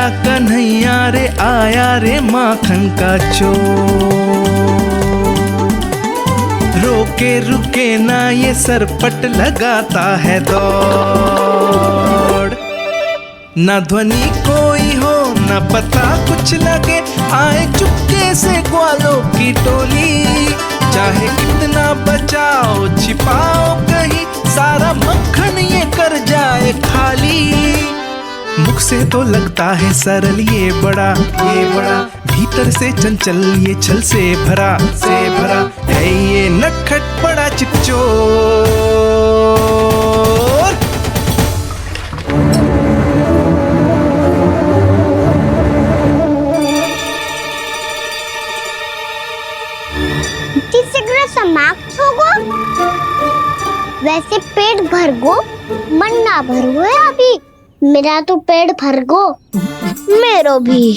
आया कन्हैया रे आया रे माखन का चोर। रोके रुके ना ये सरपट लगाता है दौड़। ना ध्वनि कोई हो ना पता कुछ लगे, आए चुपके से ग्वालों की टोली। चाहे कितना बचाओ छिपाओ कहीं, सारा मक्खन ये कर जाए खाली। मुख से तो लगता है सरल ये बड़ा भीतर से चंचल ये छल से भरा है ये नटखट बड़ा चिकचोर। समाप्त हो गो, वैसे पेट भर गो मन ना भर गो अभी। मेरा तो पेट भर गो, मेरो भी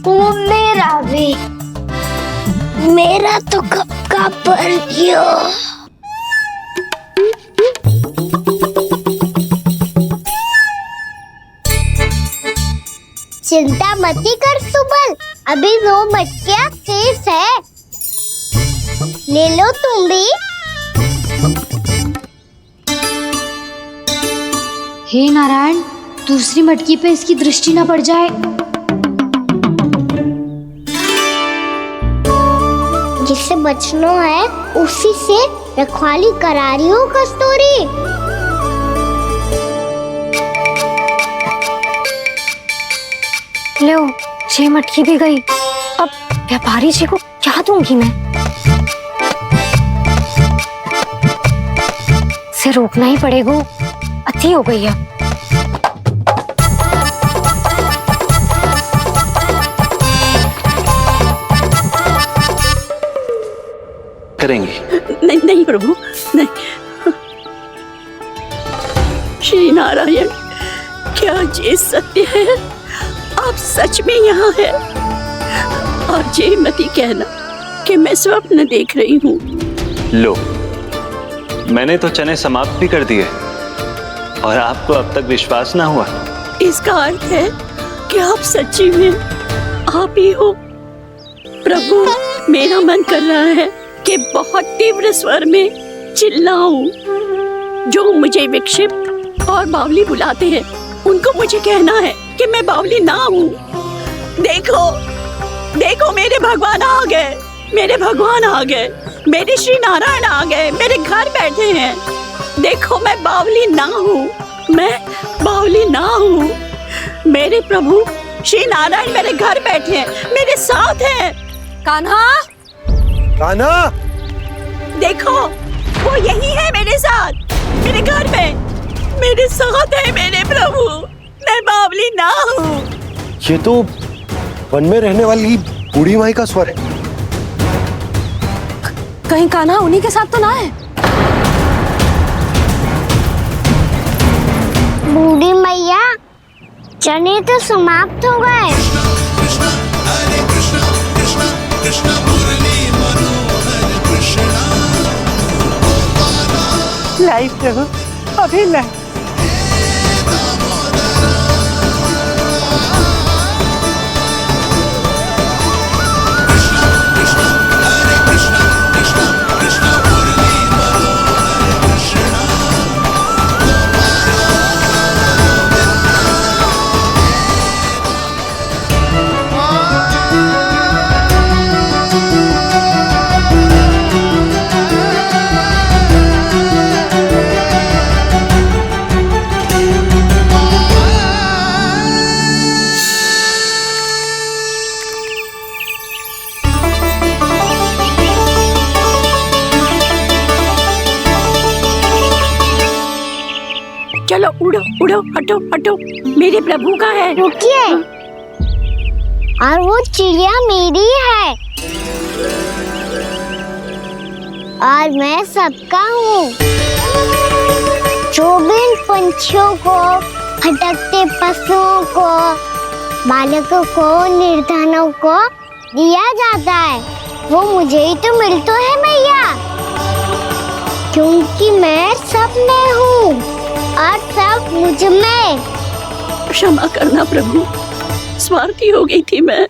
वो मेरा भी, मेरा तो कब का भर गयो। चिंता मती कर सुबल, अभी 2 मटकियाँ शेष है, ले लो तुम भी। हे नारायण, दूसरी मटकी पे इसकी दृष्टि न पड़ जाए। जिससे बचना है उसी से रखवाली करा रही हो कस्तूरी। लो, 6 मटकी भी गई। अब व्यापारी जी को क्या दूंगी मैं? इसे रोकना ही पड़ेगा, अति हो गई है। करेंगे। नहीं प्रभु, नहीं। श्री नारायण, क्या ये सत्य है? आप सच में यहाँ है? और ये मती कहना कि मैं स्वप्न देख रही हूँ। लो, मैंने तो चने समाप्त भी कर दिए और आपको अब तक विश्वास ना हुआ। इसका अर्थ है कि आप सच्ची में आप ही हो। प्रभु, मेरा मन कर रहा है कि बहुत तीव्र स्वर में चिल्लाऊं। जो मुझे विक्षिप्त और बावली बुलाते हैं, उनको मुझे कहना है कि मैं बावली ना हूँ। देखो देखो, मेरे भगवान आ गए, मेरे भगवान आ गए, मेरे श्री नारायण आ गए, मेरे घर बैठे हैं। देखो, मैं बावली ना हूँ, मैं बावली ना हूँ। मेरे प्रभु श्री नारायण मेरे घर बैठे हैं, मेरे साथ हैं। कान्हा, कान्हा, देखो वो यही है मेरे साथ, मेरे घर में मेरे साथ है मेरे प्रभु। मैं बावली ना हूँ। ये तो वन में रहने वाली बूढ़ी माई का स्वर है। कहीं कान्हा उन्हीं के साथ तो ना है? बूढ़ी मैया, चने तो समाप्त हो गए। लाई प्रभु, अभी लाई। चलो उड़ो उड़ो, हटो हटो, मेरे प्रभु का है। रुकिए, और वो चिड़िया मेरी है और मैं सबका हूँ। जो भी इन पंछियों को, भटकते पशुओं को, बालकों को, निर्धनों को दिया जाता है, वो मुझे ही तो मिलता है मैया, क्योंकि मैं सब में हूँ और सब मुझ में। क्षमा करना प्रभु, स्वार्थी हो गई थी मैं।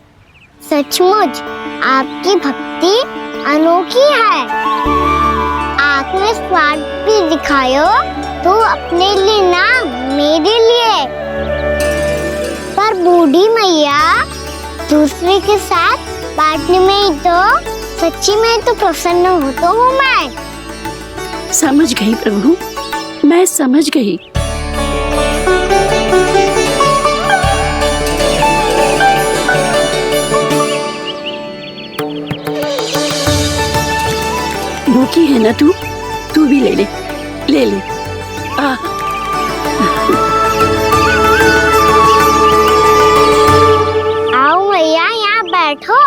सचमुच आपकी भक्ति अनोखी है। आपने स्वार्थ भी दिखायो तो अपने लिए ना, मेरे लिए। पर बूढ़ी मैया दूसरे के साथ बांटने में ही तो सच्ची में तो प्रसन्न होता हूँ मैं। समझ गई प्रभु, मैं समझ गई। भूखी है ना तू भी ले ले, ले ले। आओ मैया, यहाँ बैठो।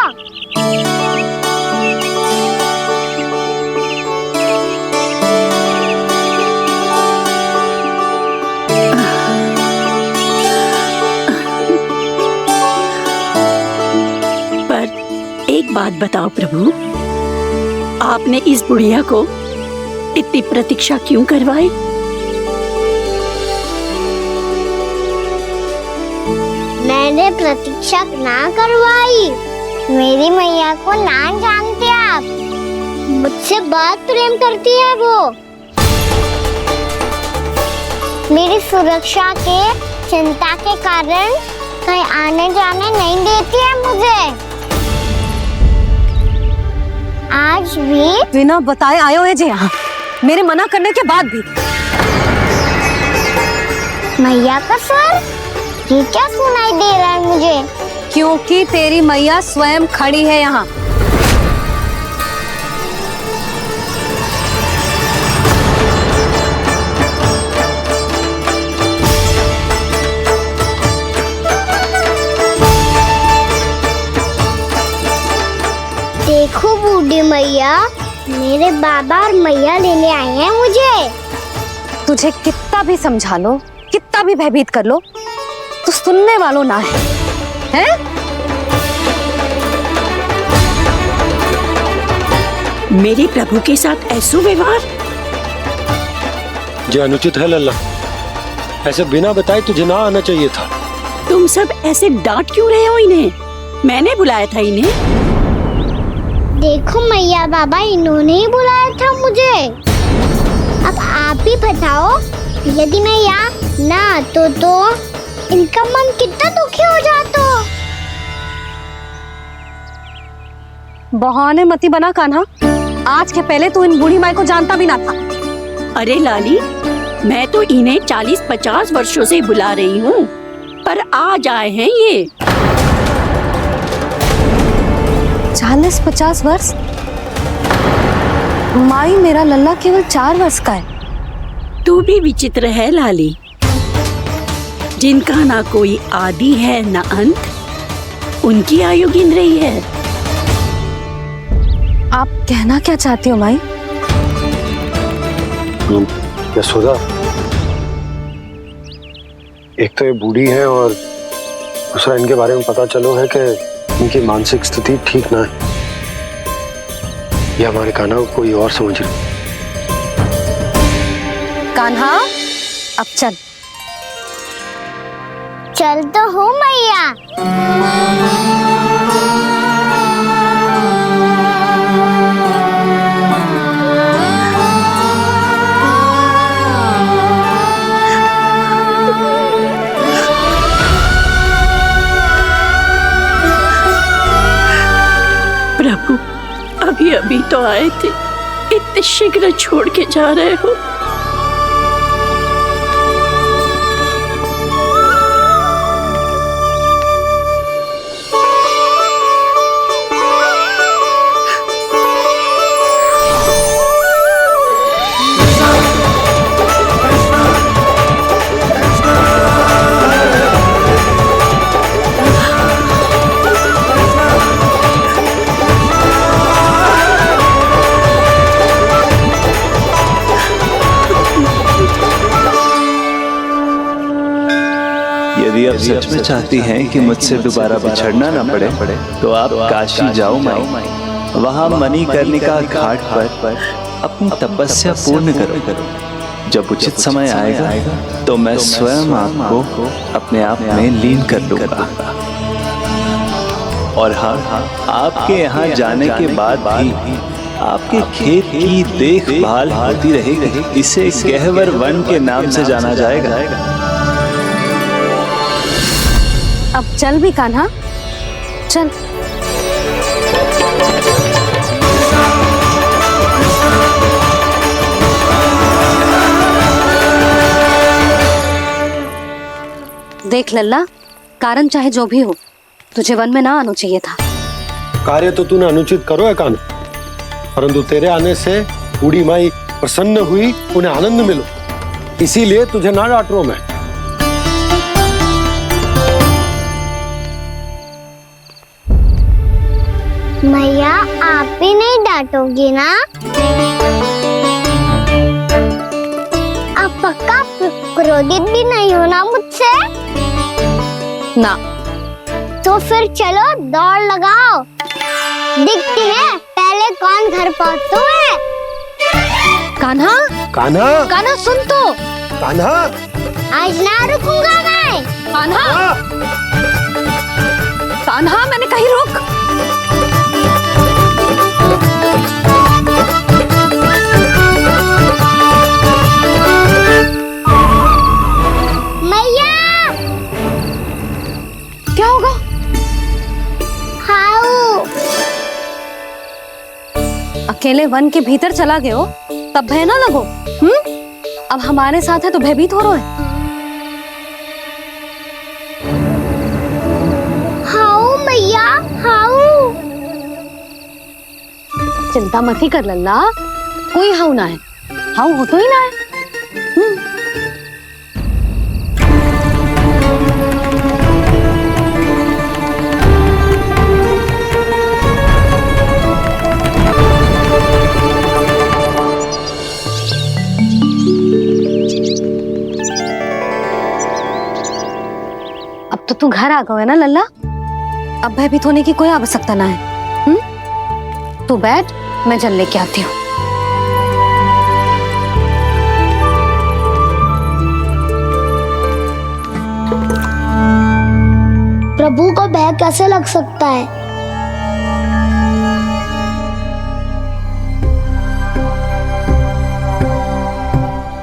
पर एक बात बताओ प्रभु, आपने इस बुढ़िया को इतनी प्रतीक्षा क्यों करवाई? मैंने प्रतीक्षा ना करवाई। मेरी मैया को ना जानते आप, मुझसे बहुत प्रेम करती है वो। मेरी सुरक्षा के चिंता के कारण कहीं आने जाने नहीं देती है मुझे। आज भी बिना बताए आयो है जे यहाँ, मेरे मना करने के बाद भी। मैया का स्वर, ये क्या सुनाई दे रहा है मुझे? क्योंकि तेरी मैया स्वयं खड़ी है यहाँ। देखो बूढ़ी मैया, मेरे बाबा और मैया लेने आए हैं मुझे। तुझे कितना भी समझा लो, कितना भी भयभीत कर लो, तो सुनने वालों ना है, हैं? मेरे प्रभु के साथ ऐसा व्यवहार जो अनुचित है लल्ला। ऐसे बिना बताए तुझे ना आना चाहिए था। तुम सब ऐसे डांट क्यों रहे हो इन्हें? मैंने बुलाया था इन्हें। देखो मैया बाबा, इन्होंने ही बुलाया था मुझे। अब आप ही बताओ, यदि मैं यहाँ ना आतो तो इनका मन कितना दुखी हो जाता। बहाने मती बना कान्हा, आज के पहले तू इन बूढ़ी माई को जानता भी ना था। अरे लाली, मैं तो इन्हें 40-50 वर्षों से बुला रही हूँ, पर आज आए हैं ये। 40-50 वर्ष? माई, मेरा लल्ला केवल 4 वर्ष का है। तू भी विचित्र है लाली, जिनका ना कोई आदि है ना अंत, उनकी आयु गिन रही है। आप कहना क्या चाहती हो माई? यशोदा, एक तो ये बूढ़ी है और दूसरा इनके बारे में पता चलो है कि इनकी मानसिक स्थिति ठीक ना है। ये हमारे कान्हा को कोई और समझ रही। कान्हा, अब चल। चल तो हूँ मैया। प्रभु, अभी अभी तो आए थे, इतने शीघ्र छोड़ के जा रहे हो? यदि आप सच में चाहती हैं कि मुझसे दोबारा बिछड़ना ना पड़े तो आप काशी जाओ माई। वहां मणिकर्णिका घाट पर अपनी तपस्या पूर्ण करो। जब उचित समय आएगा तो मैं स्वयं आपको अपने आप में लीन कर लूंगा। और हाँ, आपके यहाँ जाने के बाद भी आपके खेत की देखभाल होती रहेगी। इसे गहवर वन के नाम से जाना जाएगा। अब चल भी कान्हा, चल। देख लल्ला, कारण चाहे जो भी हो, तुझे वन में ना आना चाहिए था। कार्य तो तूने अनुचित करो है कान्हा, परंतु तेरे आने से बूढ़ी माई प्रसन्न हुई, उन्हें आनंद मिलो, इसीलिए तुझे ना डांट रहा हूं मैं। मैया आप भी नहीं डांटोगी ना? आप पक्का क्रोधित भी नहीं हो ना मुझसे? ना। तो फिर चलो दौड़ लगाओ, दिखती है पहले कौन घर पहुंचता है। कान्हा, कान्हा, कान्हा सुन तो। कान्हा, आज ना रुकूंगा मैं। कान्हा, कान्हा, मैंने कहीं रुक। मैया, क्या होगा? हाउ अकेले वन के भीतर चला गए हो तब भय ना लगो। अब हमारे साथ है तो भयभीत हो रहे हैं। हाउ मैया, हाउ। चिंता मत ही कर लल्ला, कोई हाउ ना है। हाउ हो तो ही ना है। अब तो तू घर आ गया है ना लल्ला, अब भयभीत होने की कोई आवश्यकता ना है। तू बैठ, मैं जल लेके आती हूँ। प्रभु को भय कैसे लग सकता है?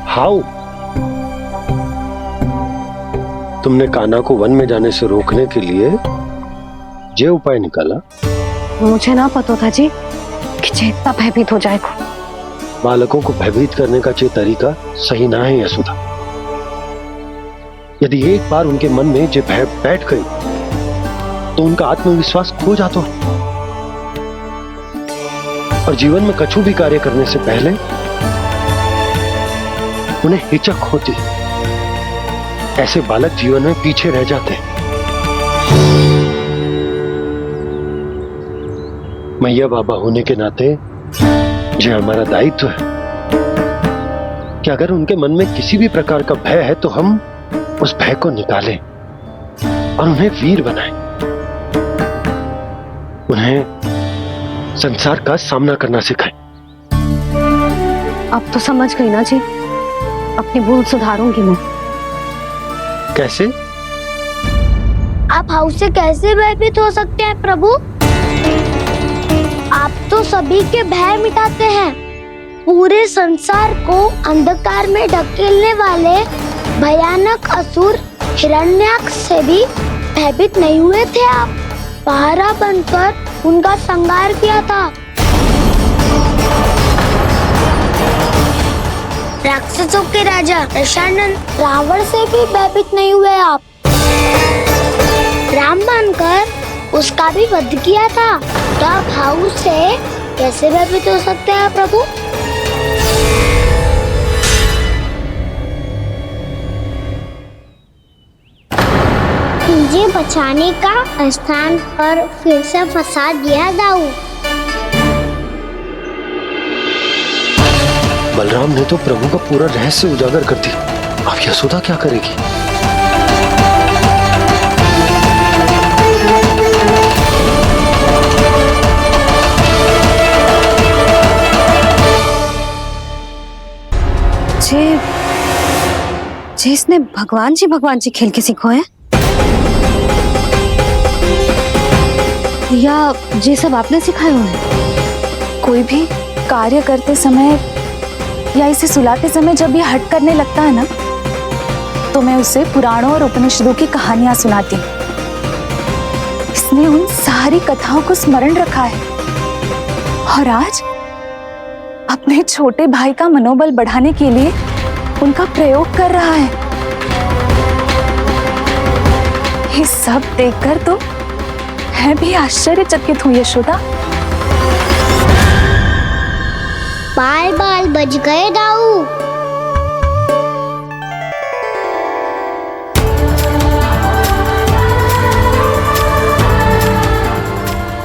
हाउ? तुमने कान्हा को वन में जाने से रोकने के लिए ये उपाय निकाला? मुझे ना पता था जी कि इतना भयभीत हो जाएगा। बालकों को भयभीत करने का ये तरीका सही ना है यशोदा। यदि एक बार उनके मन में ये भय बैठ गई तो उनका आत्मविश्वास खो जाता है और जीवन में कछु भी कार्य करने से पहले उन्हें हिचक होती। ऐसे बालक जीवन में पीछे रह जाते हैं। मैया बाबा होने के नाते यह हमारा दायित्व है कि अगर उनके मन में किसी भी प्रकार का भय है तो हम उस भय को निकालें और उन्हें वीर बनाएं, उन्हें संसार का सामना करना सिखाएं। अब तो समझ गई ना जी, अपनी भूल सुधारूंगी मैं। कैसे? आप हाउ से कैसे भयभीत हो सकते हैं प्रभु? आप तो सभी के भय मिटाते हैं। पूरे संसार को अंधकार में ढकेलने वाले भयानक असुर हिरण्याक्ष से भी भयभीत नहीं हुए थे आप। पहरा बनकर उनका संहार किया था। राक्षसों के राजा दशानन रावण से भी भयभीत नहीं हुए आप। राम बनकर उसका भी वध किया था। तो आप हाउ से कैसे भयभीत हो सकते हैं प्रभु? मुझे बचाने का स्थान पर फिर से फंसा दिया दाऊ। बलराम ने तो प्रभु का पूरा रहस्य उजागर कर दिया। अब यशोदा क्या करेगी? जी मुझे इसने भगवान जी खेल के सीखो है, या ये सब आपने सिखाए हुए हैं? कोई भी कार्य करते समय या इसे सुलाते समय जब ये हट करने लगता है ना, तो मैं उसे पुराणों और उपनिषदों की कहानियां सुनाती हूँ। इसने उन सारी कथाओं को स्मरण रखा है और आज अपने छोटे भाई का मनोबल बढ़ाने के लिए उनका प्रयोग कर रहा है। ये सब देखकर तो मैं भी आश्चर्यचकित हूँ यशोदा। बाल बाल बज गए दाऊ।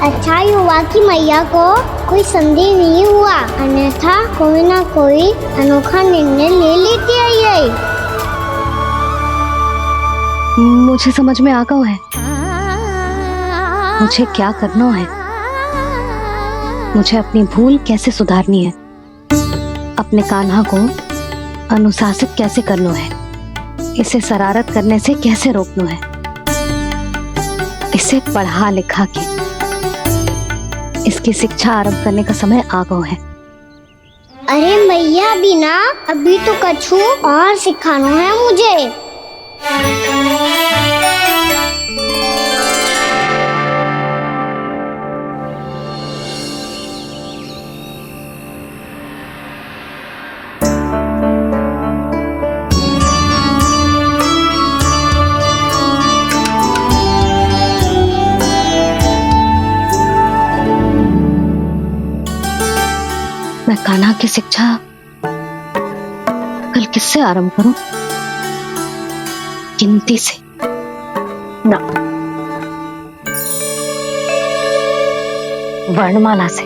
अच्छा हुआ कि मैया को कोई संदेह नहीं हुआ, अन्यथा कोई ना कोई अनोखा निर्णय ले लेती है ये। मुझे समझ में आ गया है मुझे क्या करना है। मुझे अपनी भूल कैसे सुधारनी है, अपने कान्हा को अनुशासित कैसे करना है, इसे शरारत करने से कैसे रोकना है, इसे पढ़ा लिखा के इसकी शिक्षा आरंभ करने का समय आ गया है। अरे मैया बिना अभी तो कछु और सिखाना है मुझे। मैं कान्हा की शिक्षा कल किससे आरंभ करूं? गिनती से ना, वर्णमाला से।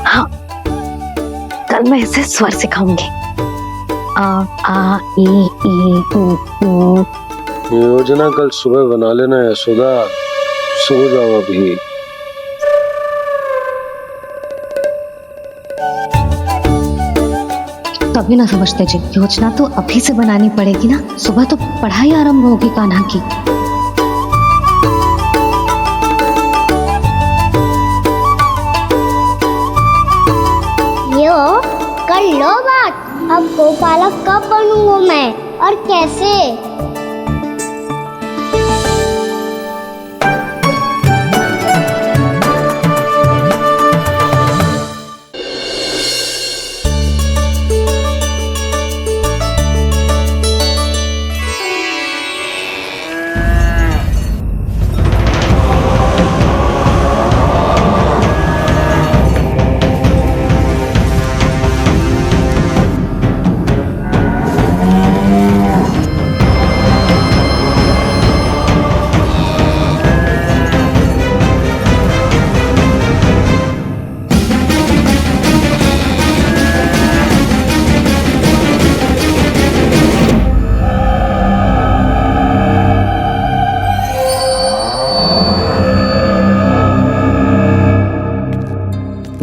हाँ, कल मैं इसे स्वर सिखाऊंगी। आ ई ऊ। योजना कल सुबह बना लेना यशोदा, सो जाओ अभी। तभी ना समझते जी, योजना तो अभी से बनानी पड़ेगी ना। सुबह तो पढ़ाई आरंभ होगी कान्हा की। यो कर लो बात। अब गोपालक कब बनूंगा मैं और कैसे?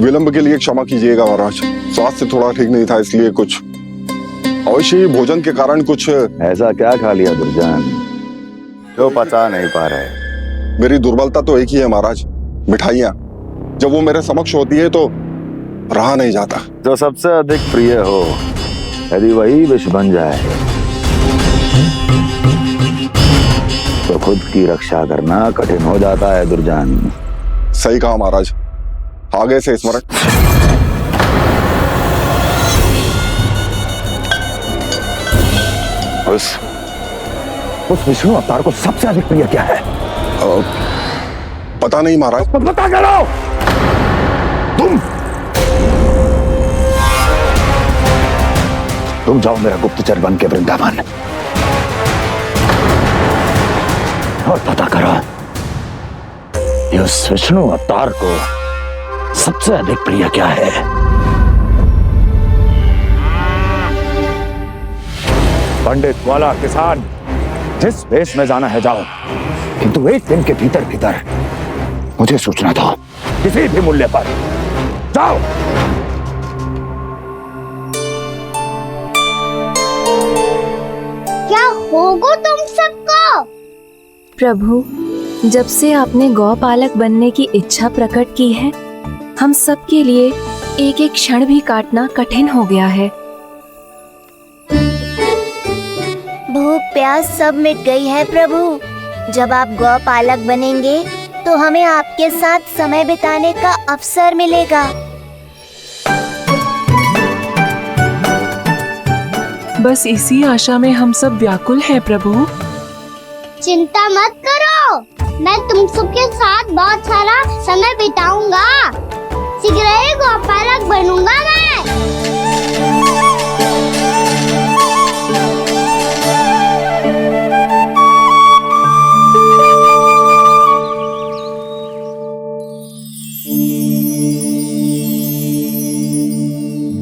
विलंब के लिए क्षमा कीजिएगा महाराज, स्वास्थ्य थोड़ा ठीक नहीं था इसलिए कुछ अवश्य ही भोजन के कारण कुछ। ऐसा क्या खा लिया दुर्जन जो पचा नहीं पा रहे? मेरी दुर्बलता तो एक ही है महाराज, मिठाइयाँ। जब वो मेरे समक्ष होती है तो रहा नहीं जाता। जो सबसे अधिक प्रिय हो, यदि वही विष बन जाए तो खुद की रक्षा करना कठिन हो जाता है दुर्जन। सही कहा महाराज, आगे से स्मरण। उस विष्णु अवतार को सबसे अधिक प्रिय क्या है? पता नहीं महाराज। पता करो। तुम जाओ मेरा गुप्तचर बन के वृंदावन और पता करो उस विष्णु अवतार को सबसे अधिक प्रिय क्या है। पंडित वाला किसान जिस वेश में जाना है जाओ, किंतु एक दिन के भीतर भीतर मुझे सूचना दो, किसी भी मूल्य पर जाओ। होगो तुम सबको। प्रभु, जब से आपने गौपालक बनने की इच्छा प्रकट की है, हम सब के लिए एक एक क्षण भी काटना कठिन हो गया है। भूख प्यास सब मिट गई है प्रभु। जब आप गौपालक बनेंगे तो हमें आपके साथ समय बिताने का अवसर मिलेगा। बस इसी आशा में हम सब व्याकुल हैं प्रभु। चिंता मत करो, मैं तुम सबके साथ बहुत सारा समय बिताऊंगा। शीघ्र ही गौपालक बनूंगा मैं।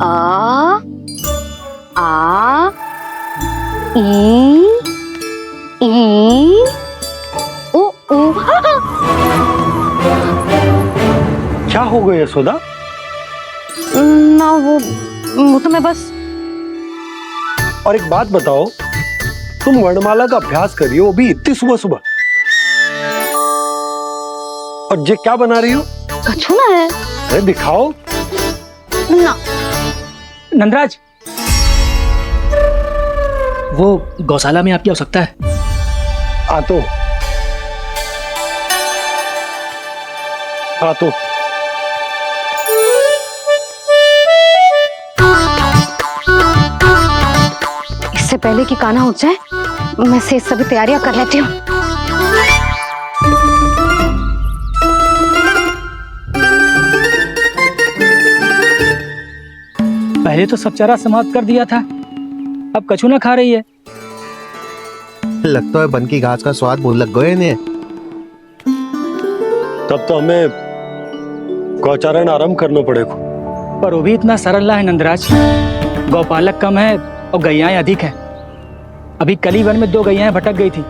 आ आ ई ओ ओ। क्या हो गया यशोदा? ना वो तो मैं बस। और एक बात बताओ, तुम वर्णमाला का अभ्यास कर रही हो, वो भी इतनी सुबह सुबह, और ये क्या बना रही हो? कछुआ है। अरे दिखाओ ना। नंदराज, वो गौशाला में आपकी आवश्यकता है। आ तो इससे पहले कि कान्हा उठ जाए, मैं से सभी तैयारियां कर लेती हूँ। पहले तो सब चारा समाप्त कर दिया था, अब कछू ना खा रही है। लगता है बन की घास का स्वाद भूल लग गए इन्हें। तब तो हमें गौचारण आरंभ करना पड़ेगा। पर वो भी इतना सरल है नंदराज। गौपालक कम है और गैयाएं अधिक है। अभी कली वन में 2 गैयाएं भटक गई थी,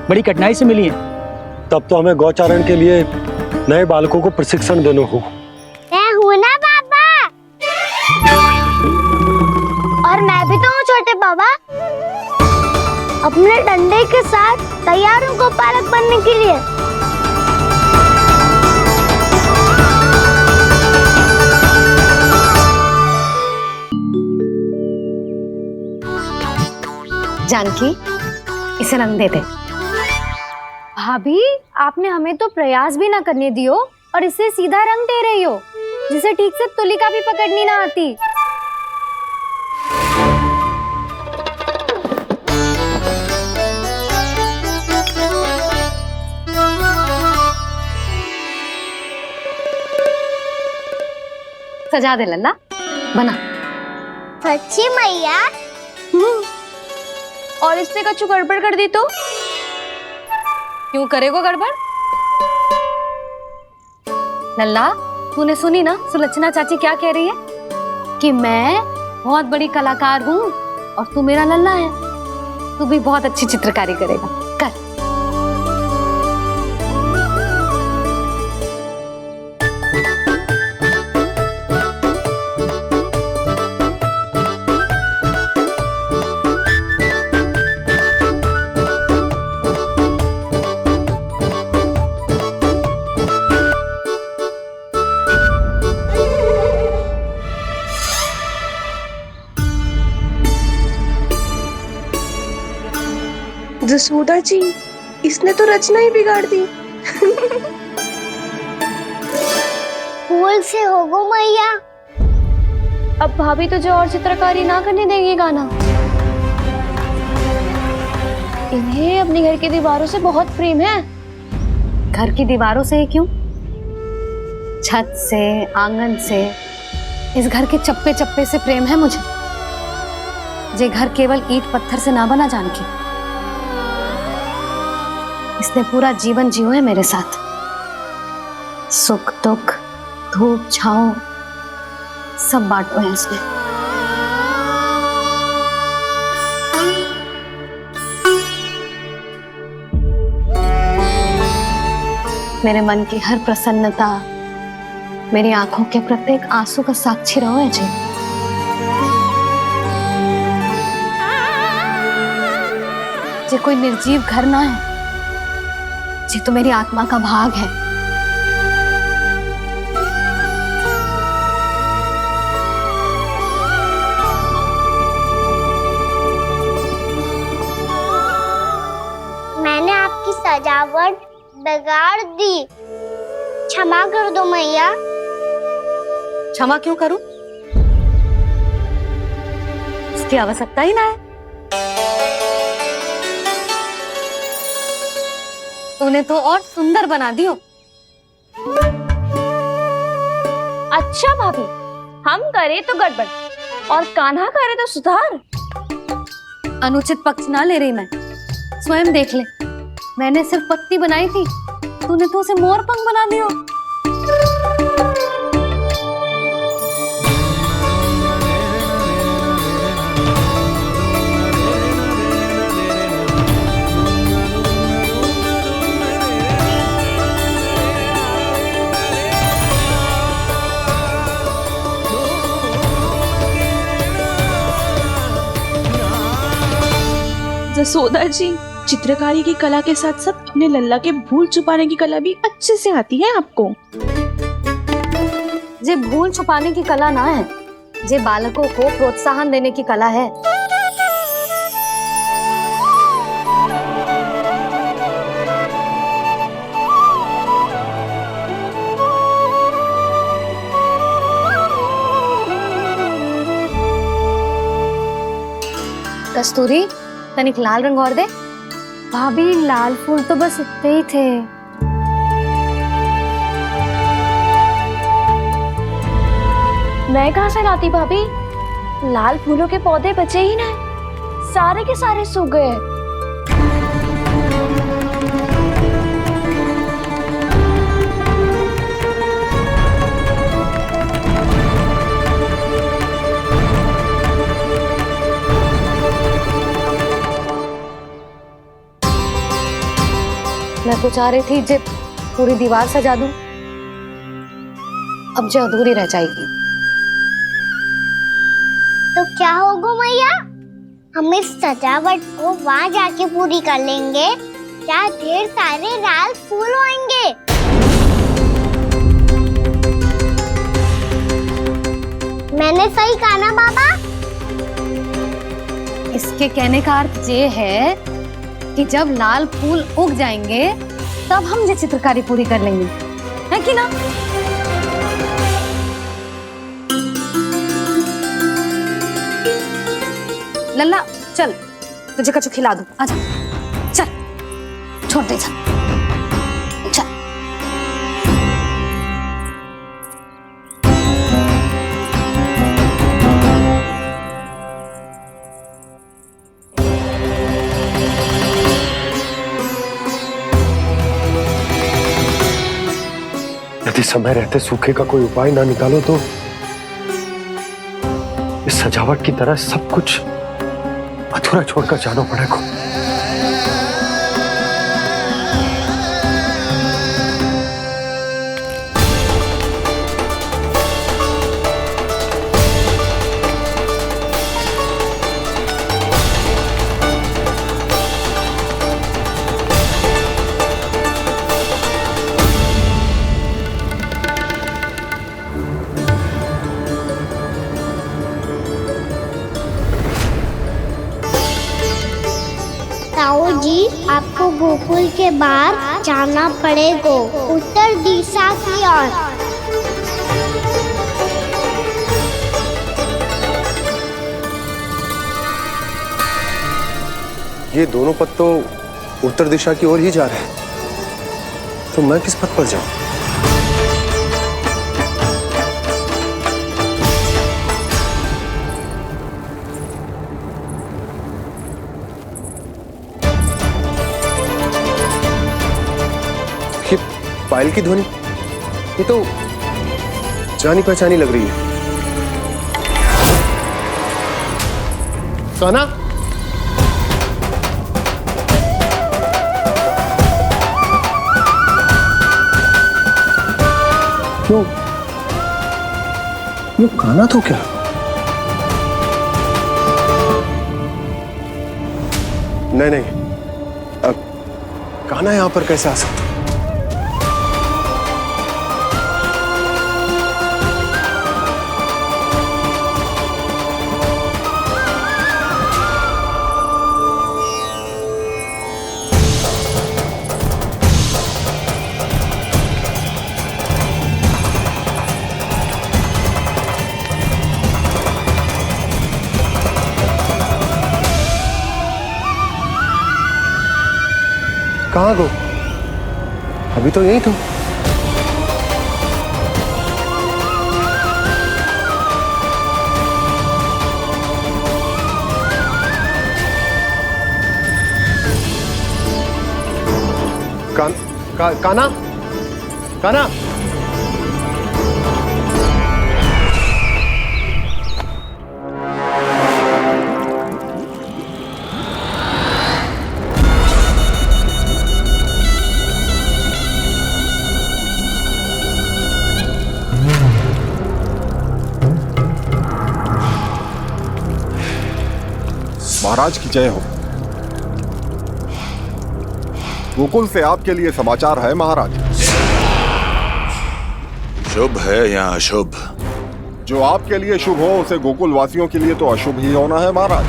बड़ी कठिनाई से मिली है। तब तो हमें गौचारण के लिए नए बालकों को प्रशिक्षण देना होगा। मैं हूँ ना बाबा, और मैं भी तो हूँ छोटे बाबा। अपने डंडे के साथ तैयार हूँ गौपालक बनने के लिए। जानकी, इसे रंग दे दे। भाभी, आपने हमें तो प्रयास भी ना करने दियो और इसे सीधा रंग दे रही हो, जिसे ठीक से तुलिका भी पकड़नी ना आती। सजा दे लल्ला, बना। सच्ची मैया? और इसने कछु गड़बड़ कर दी तो? क्यों करेगो गड़बड़? लल्ला, तूने सुनी ना सुलक्षणा चाची क्या कह रही है? कि मैं बहुत बड़ी कलाकार हूँ और तू मेरा लल्ला है। तू भी बहुत अच्छी चित्रकारी करेगा, कर। जसोदा जी, इसने तो रचना ही बिगाड़ दी। फूल से होगो मैया। अब भाभी तुझे और चित्रकारी ना करने देंगी गाना। इन्हें अपने घर की दीवारों से बहुत प्रेम है। घर की दीवारों से क्यों? छत से, आंगन से, इस घर के चप्पे चप्पे से प्रेम है मुझे। ये घर केवल ईंट पत्थर से ना बना जानकी। इसने पूरा जीवन जियो है मेरे साथ। सुख दुख, धूप छांव सब बांटो है इसने। मेरे मन की हर प्रसन्नता, मेरी आंखों के प्रत्येक आंसू का साक्षी रहो है जी। जे कोई निर्जीव घर ना है, जे तो मेरी आत्मा का भाग है। मैंने आपकी सजावट बिगाड़ दी, क्षमा कर दो मैया। क्षमा क्यों करूं? इसकी आवश्यकता ही ना है। तूने तो और सुंदर बना दियो। अच्छा भाभी, हम करे तो गड़बड़ और कान्हा करे तो सुधार। अनुचित पक्ष ना ले रही मैं, स्वयं देख ले। मैंने सिर्फ पत्ती बनाई थी, तूने तो उसे मोर पंख बना दियो। जसोदा जी, चित्रकारी की कला के साथ साथ अपने लल्ला के भूल छुपाने की कला भी अच्छे से आती है आपको। जे भूल छुपाने की कला ना है, जे बालकों को प्रोत्साहन देने की कला है। कस्तूरी, तनिक लाल रंग और दे। भाभी लाल फूल तो बस इतने ही थे। मैं कहाँ से लाती भाभी? लाल फूलों के पौधे बचे ही ना, सारे के सारे सूख गए। मैं तो चाह रही थी जे पूरी दीवार सजा दूं, अब जो अधूरी रह जाएगी। तो क्या होगा मैया, हम इस सजावट को वहाँ जाके पूरी कर लेंगे जहाँ ढेर सारे लाल फूल होंगे। मैंने सही कहा ना बाबा? इसके कहने का अर्थ ये है कि जब लाल फूल उग जाएंगे तब हम ये चित्रकारी पूरी कर लेंगे, है कि ना? लल्ला चल, तुझे कछु खिला दूं, आजा चल, छोड़ दे चल। यदि समय रहते सूखे का कोई उपाय ना निकालो तो इस सजावट की तरह सब कुछ अधूरा छोड़कर जाना पड़ेगा। ताऊ जी, आपको गोकुल के बाहर जाना पड़ेगा, उत्तर दिशा की ओर। ये दोनों पथ तो उत्तर दिशा की ओर ही जा रहे हैं, तो मैं किस पथ पर जाऊं? पायल की ध्वनि, ये तो जानी पहचानी लग रही है। कान्हा, क्यों? ये कान्हा तो क्या? नहीं नहीं, कान्हा यहाँ पर कैसे आ सकता? कहाँ गो? अभी तो यही था। कान्हा, कान्हा। महाराज की जय हो। गोकुल से आपके लिए समाचार है महाराज। शुभ है या अशुभ? जो आपके लिए शुभ हो उसे गोकुल वासियों के लिए तो अशुभ ही होना है महाराज।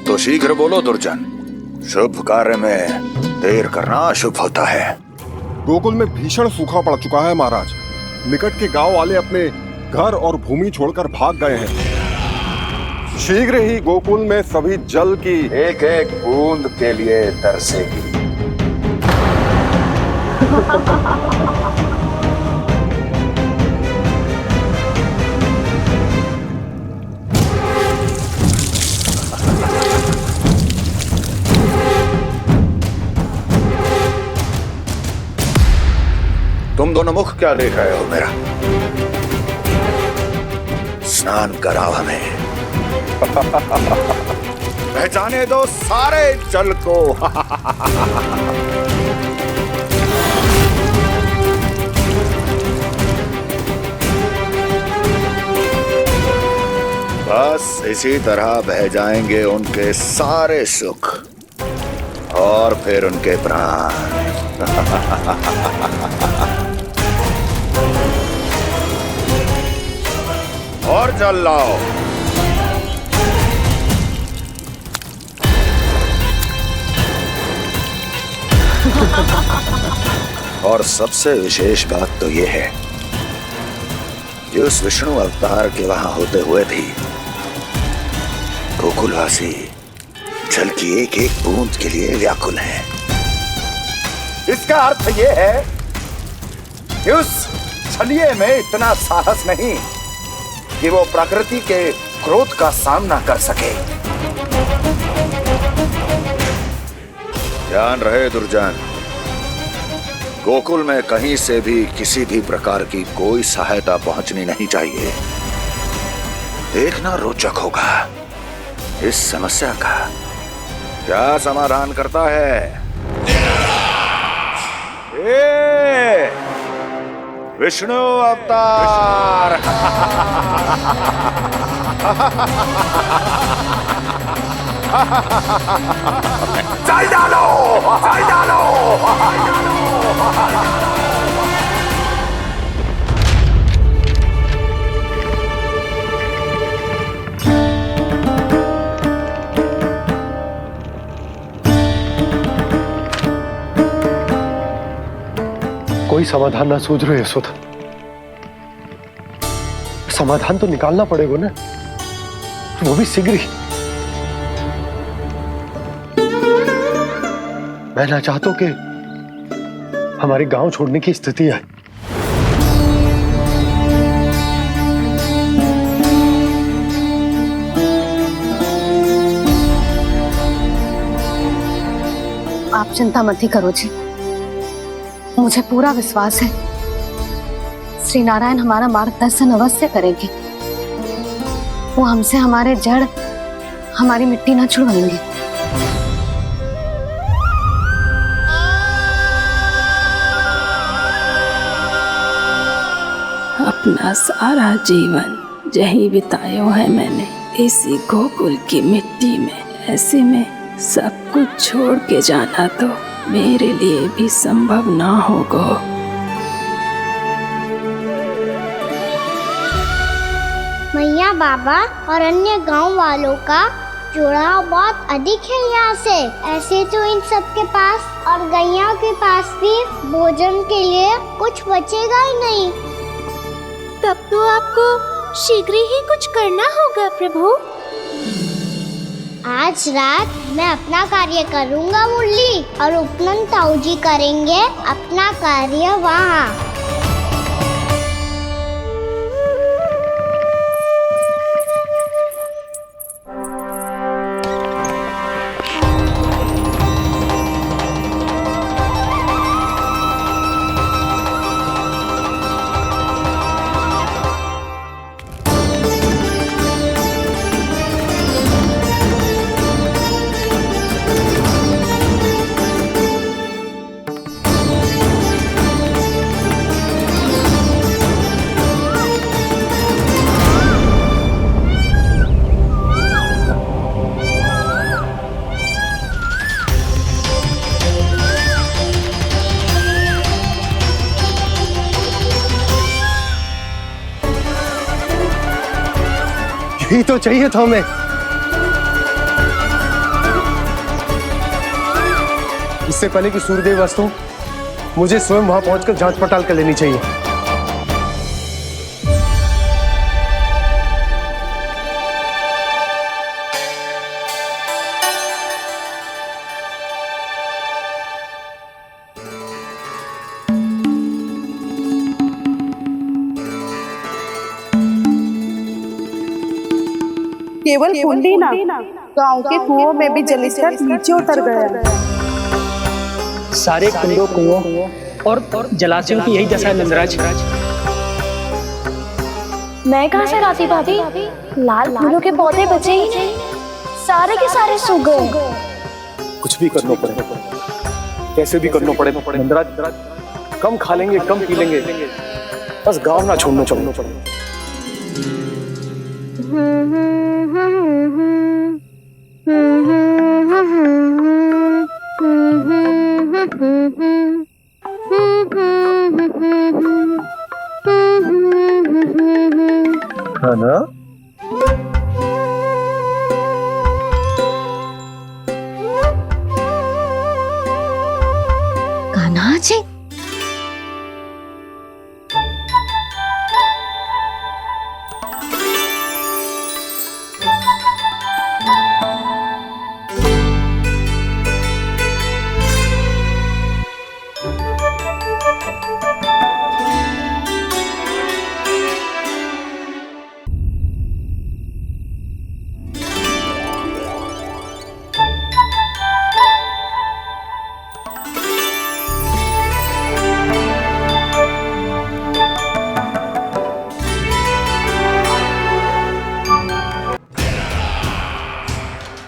तो शीघ्र बोलो दुर्जन, शुभ कार्य में देर करना अशुभ होता है। गोकुल में भीषण सूखा पड़ चुका है महाराज। निकट के गांव वाले अपने घर और भूमि छोड़कर भाग गए हैं। शीघ्र ही गोकुल में सभी जल की एक एक बूंद के लिए तरसेगी। तुम दोनों मुख क्या देख रहे हो मेरा? स्नान कराओ हमें। पहचाने दो सारे जल को। बस इसी तरह बह जाएंगे उनके सारे सुख और फिर उनके प्राण। और जल लाओ। और सबसे विशेष बात तो ये है कि उस विष्णु अवतार के वहां होते हुए भी गोकुलवासी जल की एक एक बूंद के लिए व्याकुल हैं। इसका अर्थ ये है कि उस छलिए में इतना साहस नहीं कि वो प्रकृति के क्रोध का सामना कर सके। ध्यान रहे दुर्जन, गोकुल में कहीं से भी किसी भी प्रकार की कोई सहायता पहुंचनी नहीं चाहिए। देखना रोचक होगा इस समस्या का क्या समाधान करता है। विष्णु अवतार। चल डालो, चल डालो। कोई समाधान ना सूझ रहे यशोदा। समाधान तो निकालना पड़ेगा ना, वो भी शीघ्र ही। मैं ना चाहता कि हमारे गांव छोड़ने की स्थिति आए। आप चिंता मत ही करो जी, मुझे पूरा विश्वास है श्री नारायण हमारा मार्गदर्शन अवश्य करेंगे। वो हमसे हमारे जड़, हमारी मिट्टी ना छुड़वाएंगे। अपना सारा जीवन यही बितायो है मैंने इसी गोकुल की मिट्टी में, ऐसे में सब कुछ छोड़ के जाना तो मेरे लिए भी संभव ना होगा। मैया बाबा और अन्य गांव वालों का जुड़ाव बहुत अधिक है यहाँ से। ऐसे तो इन सब के पास और गैया के पास भी भोजन के लिए कुछ बचेगा ही नहीं। तब तो आपको शीघ्र ही कुछ करना होगा प्रभु। आज रात मैं अपना कार्य करूँगा मुरली, और उपनंद ताऊ जी करेंगे अपना कार्य वहाँ। यही तो चाहिए था हमें। इससे पहले कि सूर्यदेव अस्तु, मुझे स्वयं वहां पहुंचकर जांच पड़ताल कर लेनी चाहिए। केवल कुंडी ना, गांव के कुओं में भी जलस्तर नीचे उतर गया। सारे कुंडों, कुओं और जलाशयों की यही दशा है नंदराज। मैं कहाँ से लाती भाभी? लाल फूलों के पौधे बचे ही नहीं, सारे के सारे सूख गए। कुछ भी करना पड़े, कैसे भी करना पड़े नंदराज। कम खा लेंगे, कम पी लेंगे, बस गांव ना छोड़ना चाहिए। है ना? कान्हा जी,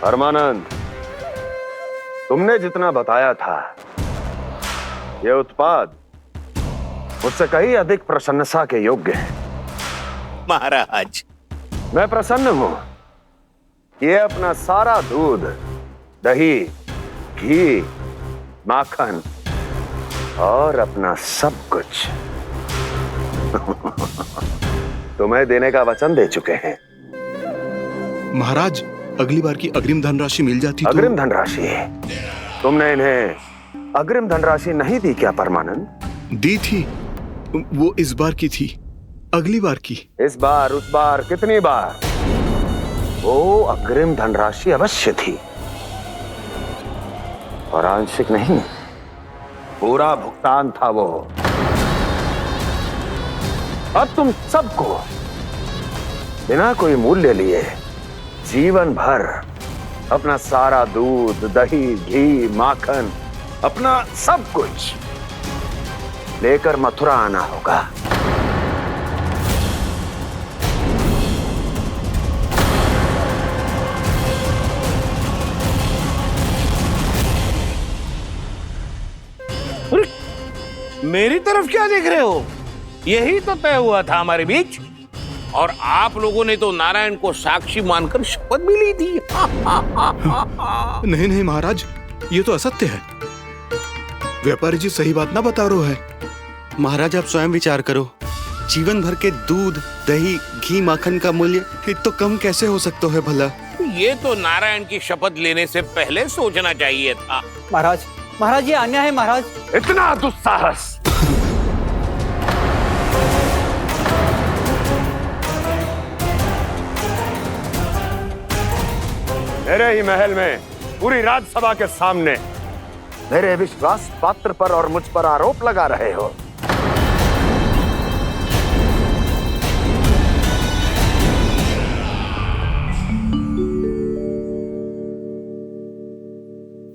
परमानंद, तुमने जितना बताया था, यह उत्पाद मुझसे कहीं अधिक प्रशंसा के योग्य है। महाराज, मैं प्रसन्न हूं। ये अपना सारा दूध, दही, घी, माखन और अपना सब कुछ तुम्हें देने का वचन दे चुके हैं। महाराज, अगली बार की अग्रिम धनराशि मिल जाती तो। अग्रिम धनराशि? तुमने इन्हें अग्रिम धनराशि नहीं दी क्या परमानंद? दी थी, वो इस बार की थी, अगली बार की। इस बार, उस बार, कितनी बार? वो अग्रिम धनराशि अवश्य थी, और आंशिक नहीं, पूरा भुगतान था वो। अब तुम सबको बिना कोई मूल्य लिए जीवन भर अपना सारा दूध, दही, घी, माखन, अपना सब कुछ लेकर मथुरा आना होगा। मेरी तरफ क्या देख रहे हो? यही तो तय हुआ था हमारे बीच। और आप लोगों ने तो नारायण को साक्षी मानकर शपथ भी ली थी। नहीं नहीं महाराज, ये तो असत्य है। व्यापारी जी सही बात ना बता रहे है। महाराज आप स्वयं विचार करो, जीवन भर के दूध, दही, घी, माखन का मूल्य तो कम कैसे हो सकता है भला? ये तो नारायण की शपथ लेने से पहले सोचना चाहिए था। महाराज, महाराज ये अन्याय है महाराज। इतना दुस्साहस! मेरे ही महल में पूरी राजसभा के सामने मेरे विश्वास पात्र पर और मुझ पर आरोप लगा रहे हो।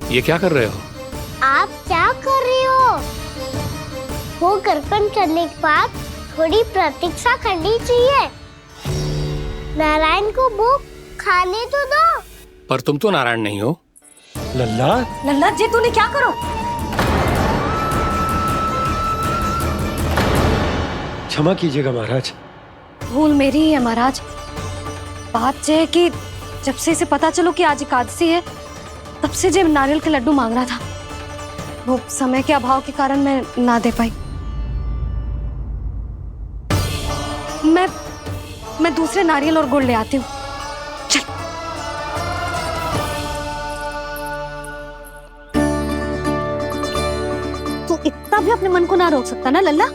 ये क्या कर रहे हो? आप क्या कर रहे हो? वो करकन चलने के बाद थोड़ी प्रतीक्षा करनी चाहिए। नारायण को वो खाने तो दो। पर तुम तो नारायण नहीं हो। लल्ला, लल्ला जी तूने क्या करो? क्षमा कीजिएगा महाराज। भूल मेरी ही है महाराज। बात यह है कि जब से इसे पता चलो कि आज एकादशी है, तब से जब नारियल के लड्डू मांग रहा था, वो समय के अभाव के कारण मैं ना दे पाई। मैं दूसरे नारियल और गुड़ ले आती हूँ। चल। तू इतना भी अपने मन को ना रोक सकता ना लल्ला?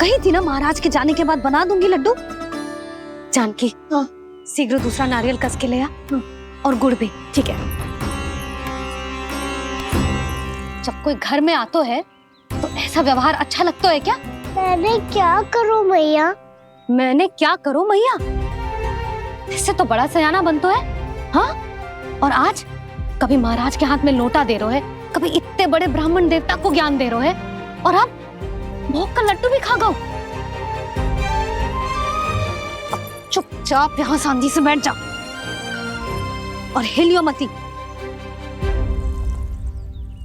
कही थी ना महाराज के जाने के बाद बना दूंगी लड्डू। जानकी, शीघ्र दूसरा नारियल कस के ले आ और गुड़ भी। ठीक है। जब कोई घर में आतो है तो ऐसा व्यवहार अच्छा लगता है क्या? मैंने क्या करूं मैया? मैंने क्या करूं मैया? इससे तो बड़ा सयाना बनतो है। हाँ? और आज कभी महाराज के हाथ में लोटा दे रहे है, कभी इतने बड़े ब्राह्मण देवता को ज्ञान दे रहे है, और अब भोग का लड्डू भी खा गो। चुपचाप यहाँ शांति से बैठ जा और हिलियो मती।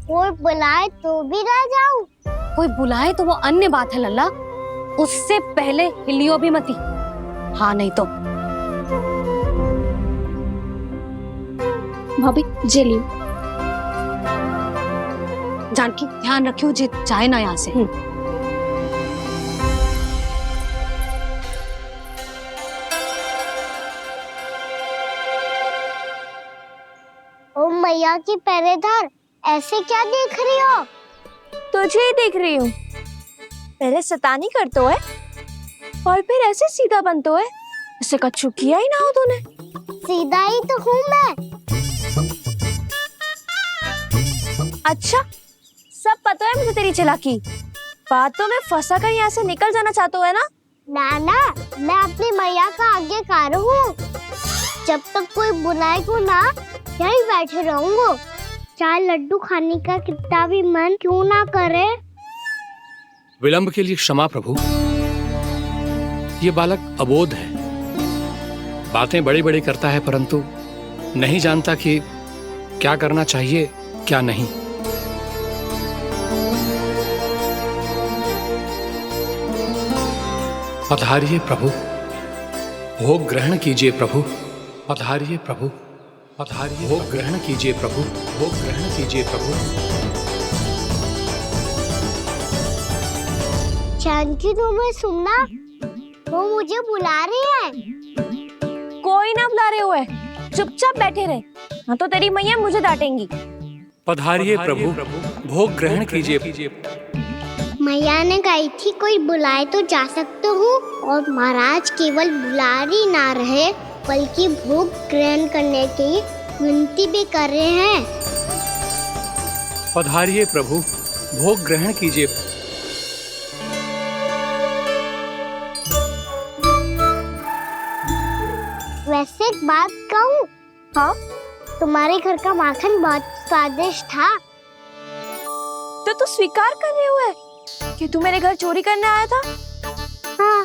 कोई बुलाए तो भी ना जाऊं? कोई बुलाए तो वो अन्य बात है लल्ला, उससे पहले हिलियो भी मती। हाँ नहीं तो। भाभी जे लियो। जानकी ध्यान रखियो जे जाए ना यहाँ से। ओ मैया की पहरेदार, ऐसे क्या देख रही हो? तुझे ही देख रही हूँ। पहले शैतानी करतो है और फिर ऐसे सीधा बनतो है। ऐसे कछु किया ही ना हो तूने। सीधा ही तो हूँ मैं। अच्छा, सब पता है मुझे तेरी चालाकी। बातों में फंसा कर यहाँ से निकल जाना चाहते है ना? नाना, मैं अपनी मैया का आज्ञाकार हूँ। जब तक कोई बुलाए को ना, यही बैठे रहूंगा। चाहे लड्डू खाने का कितना भी मन क्यों ना करे। विलंब के लिए क्षमा प्रभु। ये बालक अबोध है, बातें बड़ी बड़ी करता है, परंतु नहीं जानता कि क्या करना चाहिए क्या नहीं। पधारिए प्रभु, भोग ग्रहण कीजिए प्रभु। पधारिए प्रभु, पधारिए। भोग ग्रहण कीजिए प्रभु, भोग ग्रहण कीजिए प्रभु। जानकी, तुम्हें सुनना, वो मुझे बुला रही है। कोई ना बुला रहे हुए, चुपचाप बैठे रहे, हाँ तो तेरी मैया मुझे डांटेंगी। पधारिए प्रभु, भोग ग्रहण कीजिए। मैया ने कही थी कोई बुलाए तो जा सकते हूँ, और महाराज केवल बुला ही ना रहे बल्कि भोग ग्रहण करने की विनती भी कर रहे हैं। पधारिए प्रभु, भोग ग्रहण कीजिए। वैसे एक बात कहूँ? हाँ? तुम्हारे घर का माखन बहुत स्वादिष्ट था। तो तू स्वीकार कर रहे हुए कि तू मेरे घर चोरी करने आया था? हाँ।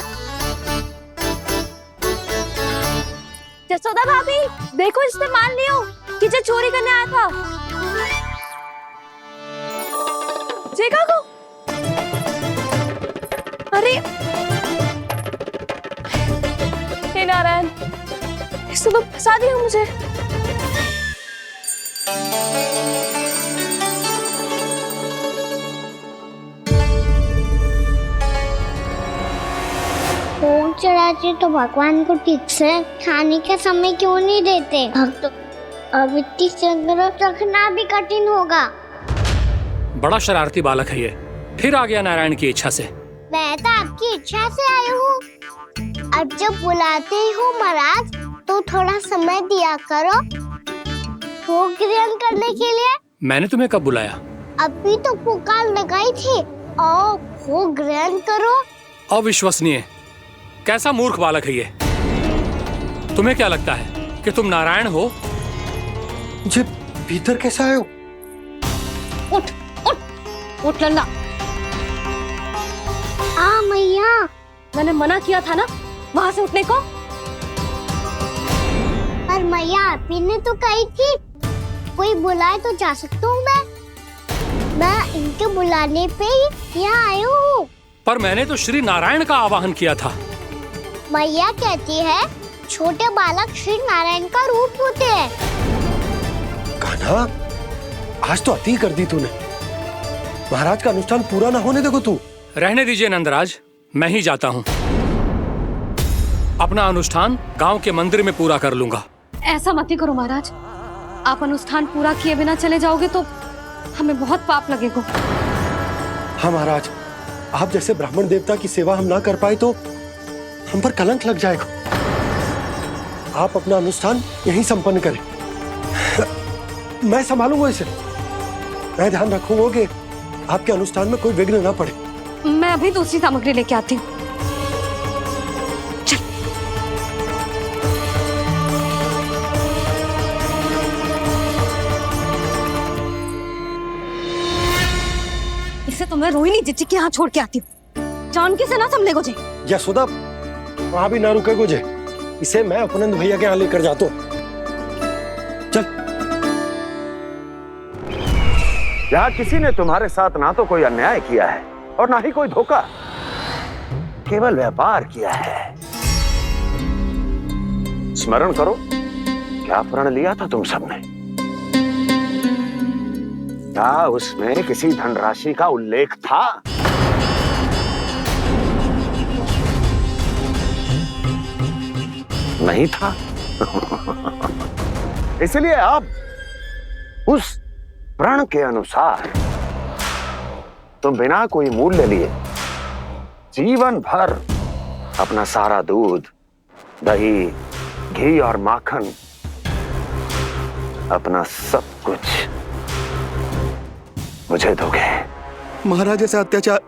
जसोदा भाभी, देखो इसने मान लियो कि जो चोरी करने आया था। देखा को? अरे नारायण, इसने तो फंसा दिया मुझे। फोन चलाते तो भगवान को ठीक से खाने का समय क्यों नहीं देते? अब तो अब इतनी संग्रह रखना भी कठिन होगा। बड़ा शरारती बालक है ये, फिर आ गया नारायण की इच्छा से। मैं तो आपकी इच्छा से आई हूँ। अब जब बुलाते हो महाराज तो थोड़ा समय दिया करो भोग ग्रहण करने के लिए। मैंने तुम्हें कब बुलाया? अभी तो पुकार लगाई थी और भोग ग्रहण करो। अविश्वसनीय, कैसा मूर्ख बालक है ये। तुम्हें क्या लगता है कि तुम नारायण हो? मुझे भीतर कैसा आए हो? उठ उठ उठ लल्ला। मैया, मैंने मना किया था ना वहां से उठने को। पर मैया आपी ने तो कही थी कोई बुलाए तो जा सकता हूँ मैं इनके बुलाने पे ही यहाँ आई हूँ। पर मैंने तो श्री नारायण का आवाहन किया था। मैया कहती है छोटे बालक श्री नारायण का रूप होते हैं। कान्हा, आज तो अति कर दी तूने। महाराज का अनुष्ठान पूरा ना होने देखो तू। रहने दीजिए नंदराज, मैं ही जाता हूँ। अपना अनुष्ठान गांव के मंदिर में पूरा कर लूंगा। ऐसा मत ही करो महाराज, आप अनुष्ठान पूरा किए बिना चले जाओगे तो हमें बहुत पाप लगेगा। हाँ महाराज, आप जैसे ब्राह्मण देवता की सेवा हम ना कर पाए तो हम पर कलंक लग जाएगा। आप अपना अनुष्ठान यहीं संपन्न करें, मैं संभालूंगा इसे। मैं ध्यान रखूंगा कि आपके अनुष्ठान में कोई विघ्न ना पड़े। मैं अभी दूसरी सामग्री लेके आती हूँ। इसे तो मैं रोहिणी जीजी के यहाँ छोड़ के आती हूँ। जानकी से ना संभले गुजे। यशोदा, वहां भी ना रुके गुजे। इसे मैं अपनंद भैया के यहाँ लेकर जाता हूँ। यहाँ किसी ने तुम्हारे साथ ना तो कोई अन्याय किया है और ना ही कोई धोखा, केवल व्यापार किया है। स्मरण करो, क्या प्रण लिया था तुम सबने? क्या उसमें किसी धनराशि का उल्लेख था? नहीं था। इसलिए अब उस प्रण के अनुसार तुम बिना कोई मूल्य लिए जीवन भर अपना सारा दूध, दही, घी और माखन, अपना सब कुछ मुझे दोगे। महाराज ऐसा अत्याचार।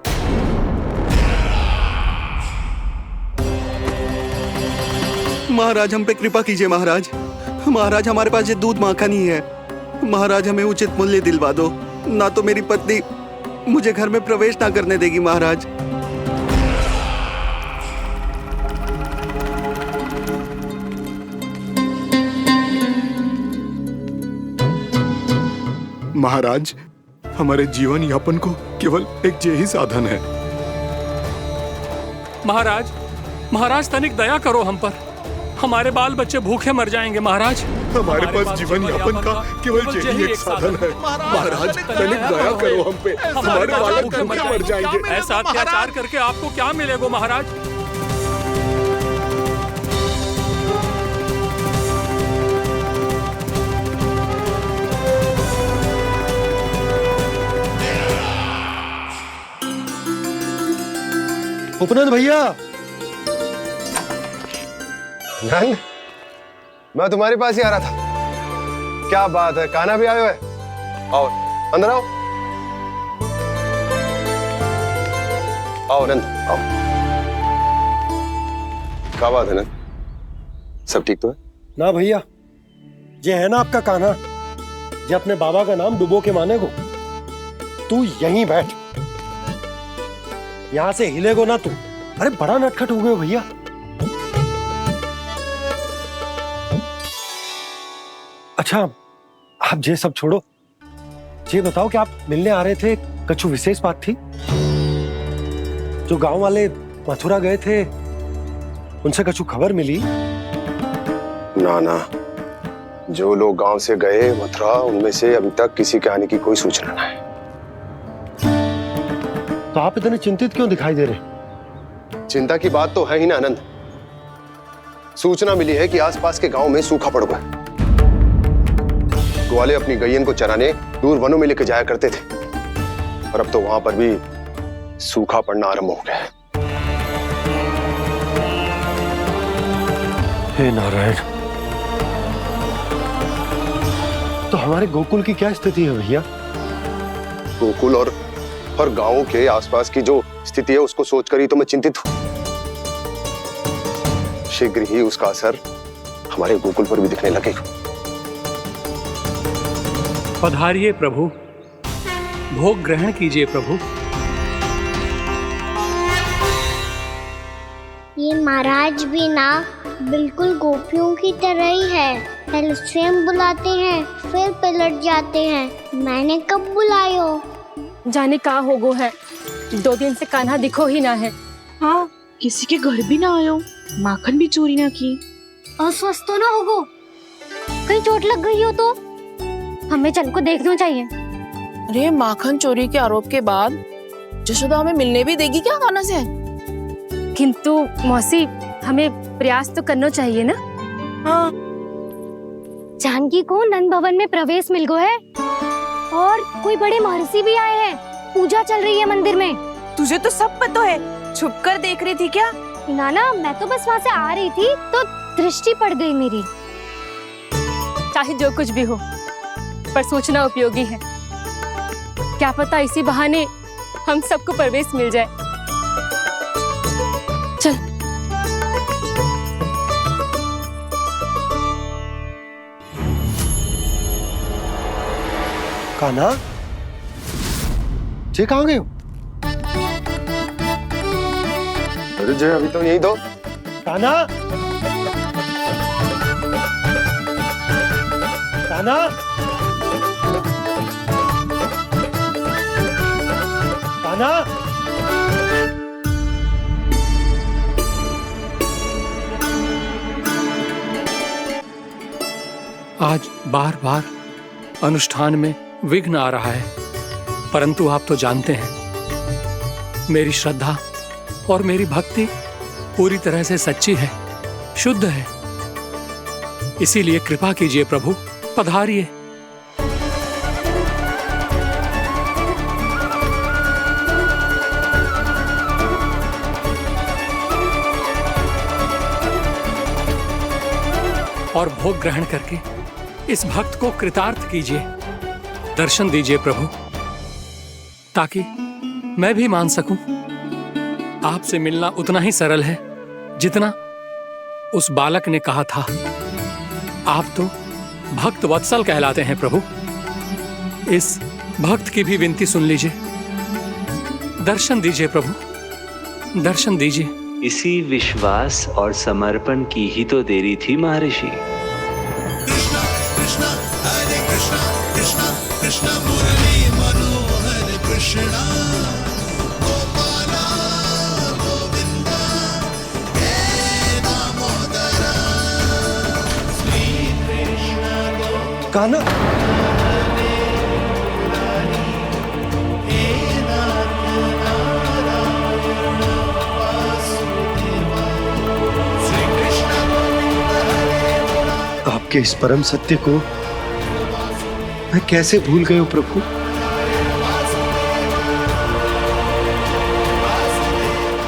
महाराज हम पे कृपा कीजिए। महाराज, महाराज हमारे पास ये दूध माखन ही है। महाराज हमें उचित मूल्य दिलवा दो, ना तो मेरी पत्नी मुझे घर में प्रवेश ना करने देगी। महाराज महाराज, हमारे जीवन यापन को केवल एक यही साधन है। महाराज, महाराज तनिक दया करो हम पर। हमारे बाल बच्चे भूखे मर जाएंगे महाराज। हमारे पास जीवन यापन का केवल यही एक साधन है। महाराज तनिक दया करो हम पे, हमारे बालक भूखे मर जाएंगे। ऐसा अत्याचार करके आपको क्या मिलेगा महाराज? उपनंद भैया, नंद, मैं तुम्हारे पास ही आ रहा था। क्या बात है, कान्हा भी आयो है? आओ अंदर आओ। आओ नंद, आओ। क्या बात है नंद, सब ठीक तो है? ना भैया, ये है ना आपका कान्हा, ये अपने बाबा का नाम डुबो के माने को। तू यहीं बैठ, यहां से हिलेगो ना तू। अरे बड़ा नटखट हो गए भैया। अच्छा, आप ये सब छोड़ो, ये बताओ कि आप मिलने आ रहे थे, कछु विशेष बात थी? जो गांव वाले मथुरा गए थे, उनसे कछु खबर मिली? ना ना, जो लोग गांव से गए मथुरा उनमें से अभी तक किसी के आने की कोई सूचना नहीं। तो आप इतने चिंतित क्यों दिखाई दे रहे? चिंता की बात तो है ही ना आनंद। सूचना मिली है कि आसपास के गांव में सूखा पड़ गया। ग्वाले अपनी गैयन को चराने दूर वनों में लेके जाया करते थे, और अब तो वहां पर भी सूखा पड़ना आरंभ हो गया है। हे नारायण, तो हमारे गोकुल की क्या स्थिति है भैया? गोकुल और गांवों के आसपास की जो स्थिति है उसको सोचकर ही तो मैं चिंतित हूं। शीघ्र ही उसका असर हमारे गोकुल पर भी दिखने लगेगा। पधारिए प्रभु, भोग ग्रहण कीजिए प्रभु। ये महाराज भी ना बिल्कुल गोपियों की तरह ही है। पहले स्वयं बुलाते हैं, फिर पलट जाते हैं। मैंने कब बुलायो? जाने कहाँ हो गो है, 2 दिन से कान्हा दिखो ही ना है। हाँ, किसी के घर भी ना आयो, माखन भी चोरी ना की। अस्वस्थ तो ना होगो, कहीं चोट लग गई हो तो हमें चल को देखना चाहिए। अरे माखन चोरी के आरोप के बाद जशोदा हमें मिलने भी देगी क्या कान्हा से? किंतु मौसी, हमें प्रयास तो करना चाहिए ना। हाँ। जानकी को नंद भवन में प्रवेश मिल गो है, और कोई बड़े महर्षि भी आए हैं। पूजा चल रही है मंदिर में। तुझे तो सब पता है, छुप कर देख रही थी क्या? ना, मैं तो बस वहाँ से आ रही थी तो दृष्टि पड़ गई मेरी। चाहे जो कुछ भी हो, पर सूचना उपयोगी है। क्या पता इसी बहाने हम सबको प्रवेश मिल जाए। चल। कान्हा, जे कहाँ गए हो? अरे जय, अभी तो यही दो। कान्हा, कान्हा, कान्हा। आज बार बार अनुष्ठान में विघ्न आ रहा है, परंतु आप तो जानते हैं मेरी श्रद्धा और मेरी भक्ति पूरी तरह से सच्ची है, शुद्ध है। इसीलिए कृपा कीजिए प्रभु, पधारिए। और भोग ग्रहण करके इस भक्त को कृतार्थ कीजिए। दर्शन दीजिए प्रभु, ताकि मैं भी मान सकूं। आपसे मिलना उतना ही सरल है जितना उस बालक ने कहा था। आप तो भक्त वत्सल कहलाते हैं प्रभु। इस भक्त की भी विनती सुन लीजिए। दर्शन दीजिए प्रभु, दर्शन दीजिए। इसी विश्वास और समर्पण की ही तो देरी थी महर्षि। कृष्ण मुरली मनोहर कृष्णा गोपाला गोविंदा हे दामोदरा श्री कृष्ण। कान्हा, आपके इस परम सत्य को मैं कैसे भूल गया प्रभु?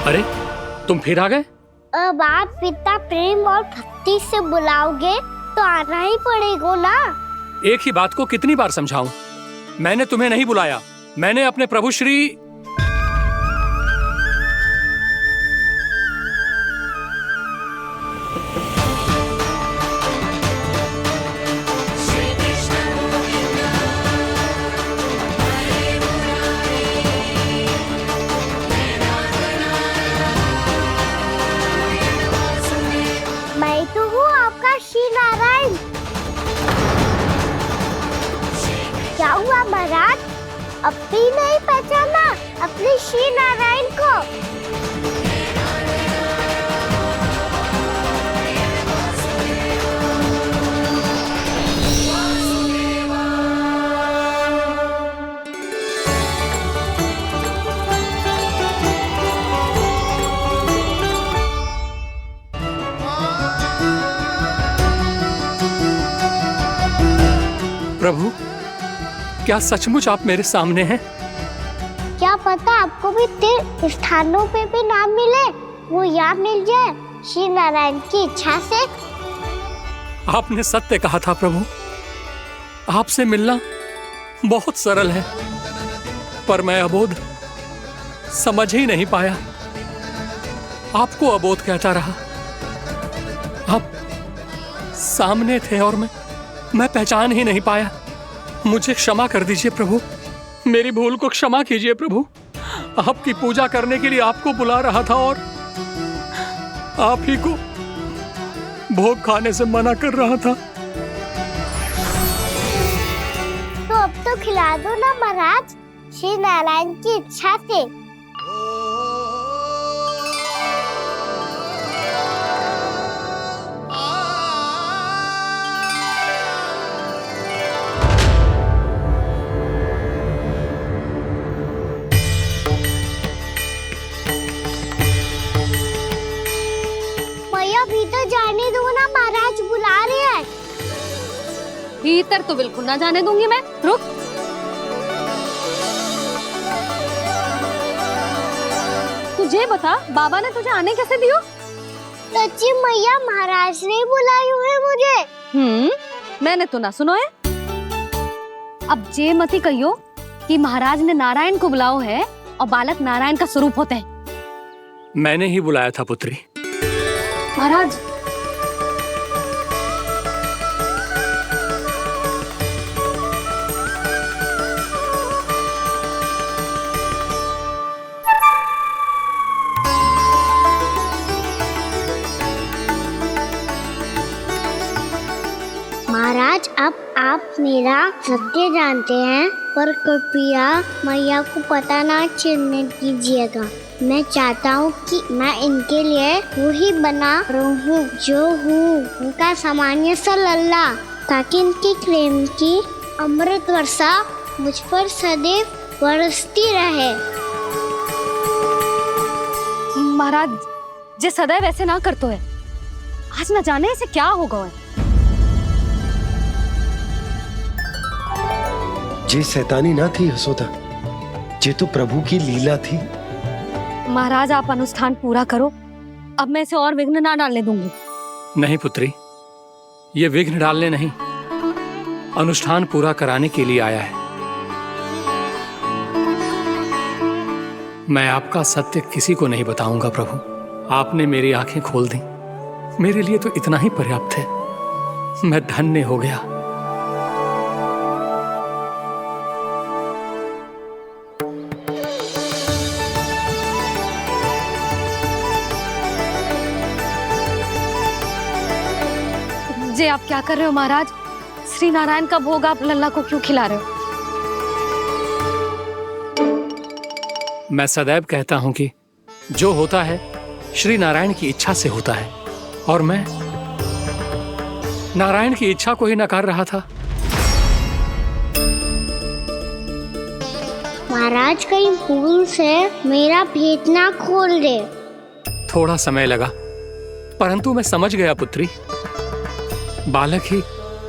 अरे, तुम फिर आ गए? अब आप पिता प्रेम और भक्ति से बुलाओगे तो आना ही पड़ेगा ना। एक ही बात को कितनी बार समझाऊं? मैंने तुम्हें नहीं बुलाया, मैंने अपने प्रभु श्री क्या हुआ महाराज, अब भी नहीं पहचाना अपने श्री नारायण को? प्रभु, क्या सचमुच आप मेरे सामने हैं? क्या पता आपको भी तीर्थ स्थानों पे भी नाम मिले, वो यहाँ मिल जाए श्री नारायण की इच्छा से। आपने सत्य कहा था प्रभु, आपसे मिलना बहुत सरल है, पर मैं अबोध समझ ही नहीं पाया। आपको अबोध कहता रहा। आप सामने थे और मैं पहचान ही नहीं पाया। मुझे क्षमा कर दीजिए प्रभु, मेरी भूल को क्षमा कीजिए प्रभु। आपकी पूजा करने के लिए आपको बुला रहा था और आप ही को भोग खाने से मना कर रहा था। तो अब तो खिला दो ना महाराज, श्री नारायण की इच्छा से। भीतर जाने दो ना, महाराज बुला रहे हैं। भीतर तो बिल्कुल ना जाने दूंगी मैं, रुक। तुझे बता, बाबा ने तुझे आने कैसे दियो? सच्ची मैया, महाराज ने बुलाई हुई मुझे। मैंने तो ना सुनो है। अब जे मती कहियो कि महाराज ने नारायण को बुलाओ है और बालक नारायण का स्वरूप होते हैं। मैंने ही बुलाया था पुत्री। महाराज, महाराज, अब आप मेरा सत्य जानते हैं, पर कृपया मैया को पता ना चलने दीजिएगा। मैं चाहता हूँ कि मैं इनके लिए वही बना रहूँ जो हूँ, उनका सामान्य सा लल्ला, ताकि इनके प्रेम की अमृत वर्षा मुझ पर सदैव बरसती रहे। महाराज, जे सदैव ऐसे ना करतो है, आज न जाने इसे क्या होगा है। जे शैतानी ना थी यशोदा, जे तो प्रभु की लीला थी। महाराज, आप अनुष्ठान पूरा करो, अब मैं इसे और विघ्न ना डालने दूंगी। नहीं पुत्री, ये विघ्न डालने नहीं, अनुष्ठान पूरा कराने के लिए आया है। मैं आपका सत्य किसी को नहीं बताऊंगा प्रभु। आपने मेरी आंखें खोल दी, मेरे लिए तो इतना ही पर्याप्त है। मैं धन्य हो गया। जे आप क्या कर रहे हो महाराज? श्री नारायण का भोग आप लल्ला को क्यों खिला रहे हो? मैं सदैव कहता हूं कि जो होता है श्री नारायण की इच्छा से होता है, और मैं नारायण की इच्छा को ही नकार रहा था। महाराज, कहीं भूल से मेरा भेद ना खोल दे। थोड़ा समय लगा, परंतु मैं समझ गया पुत्री। बालक ही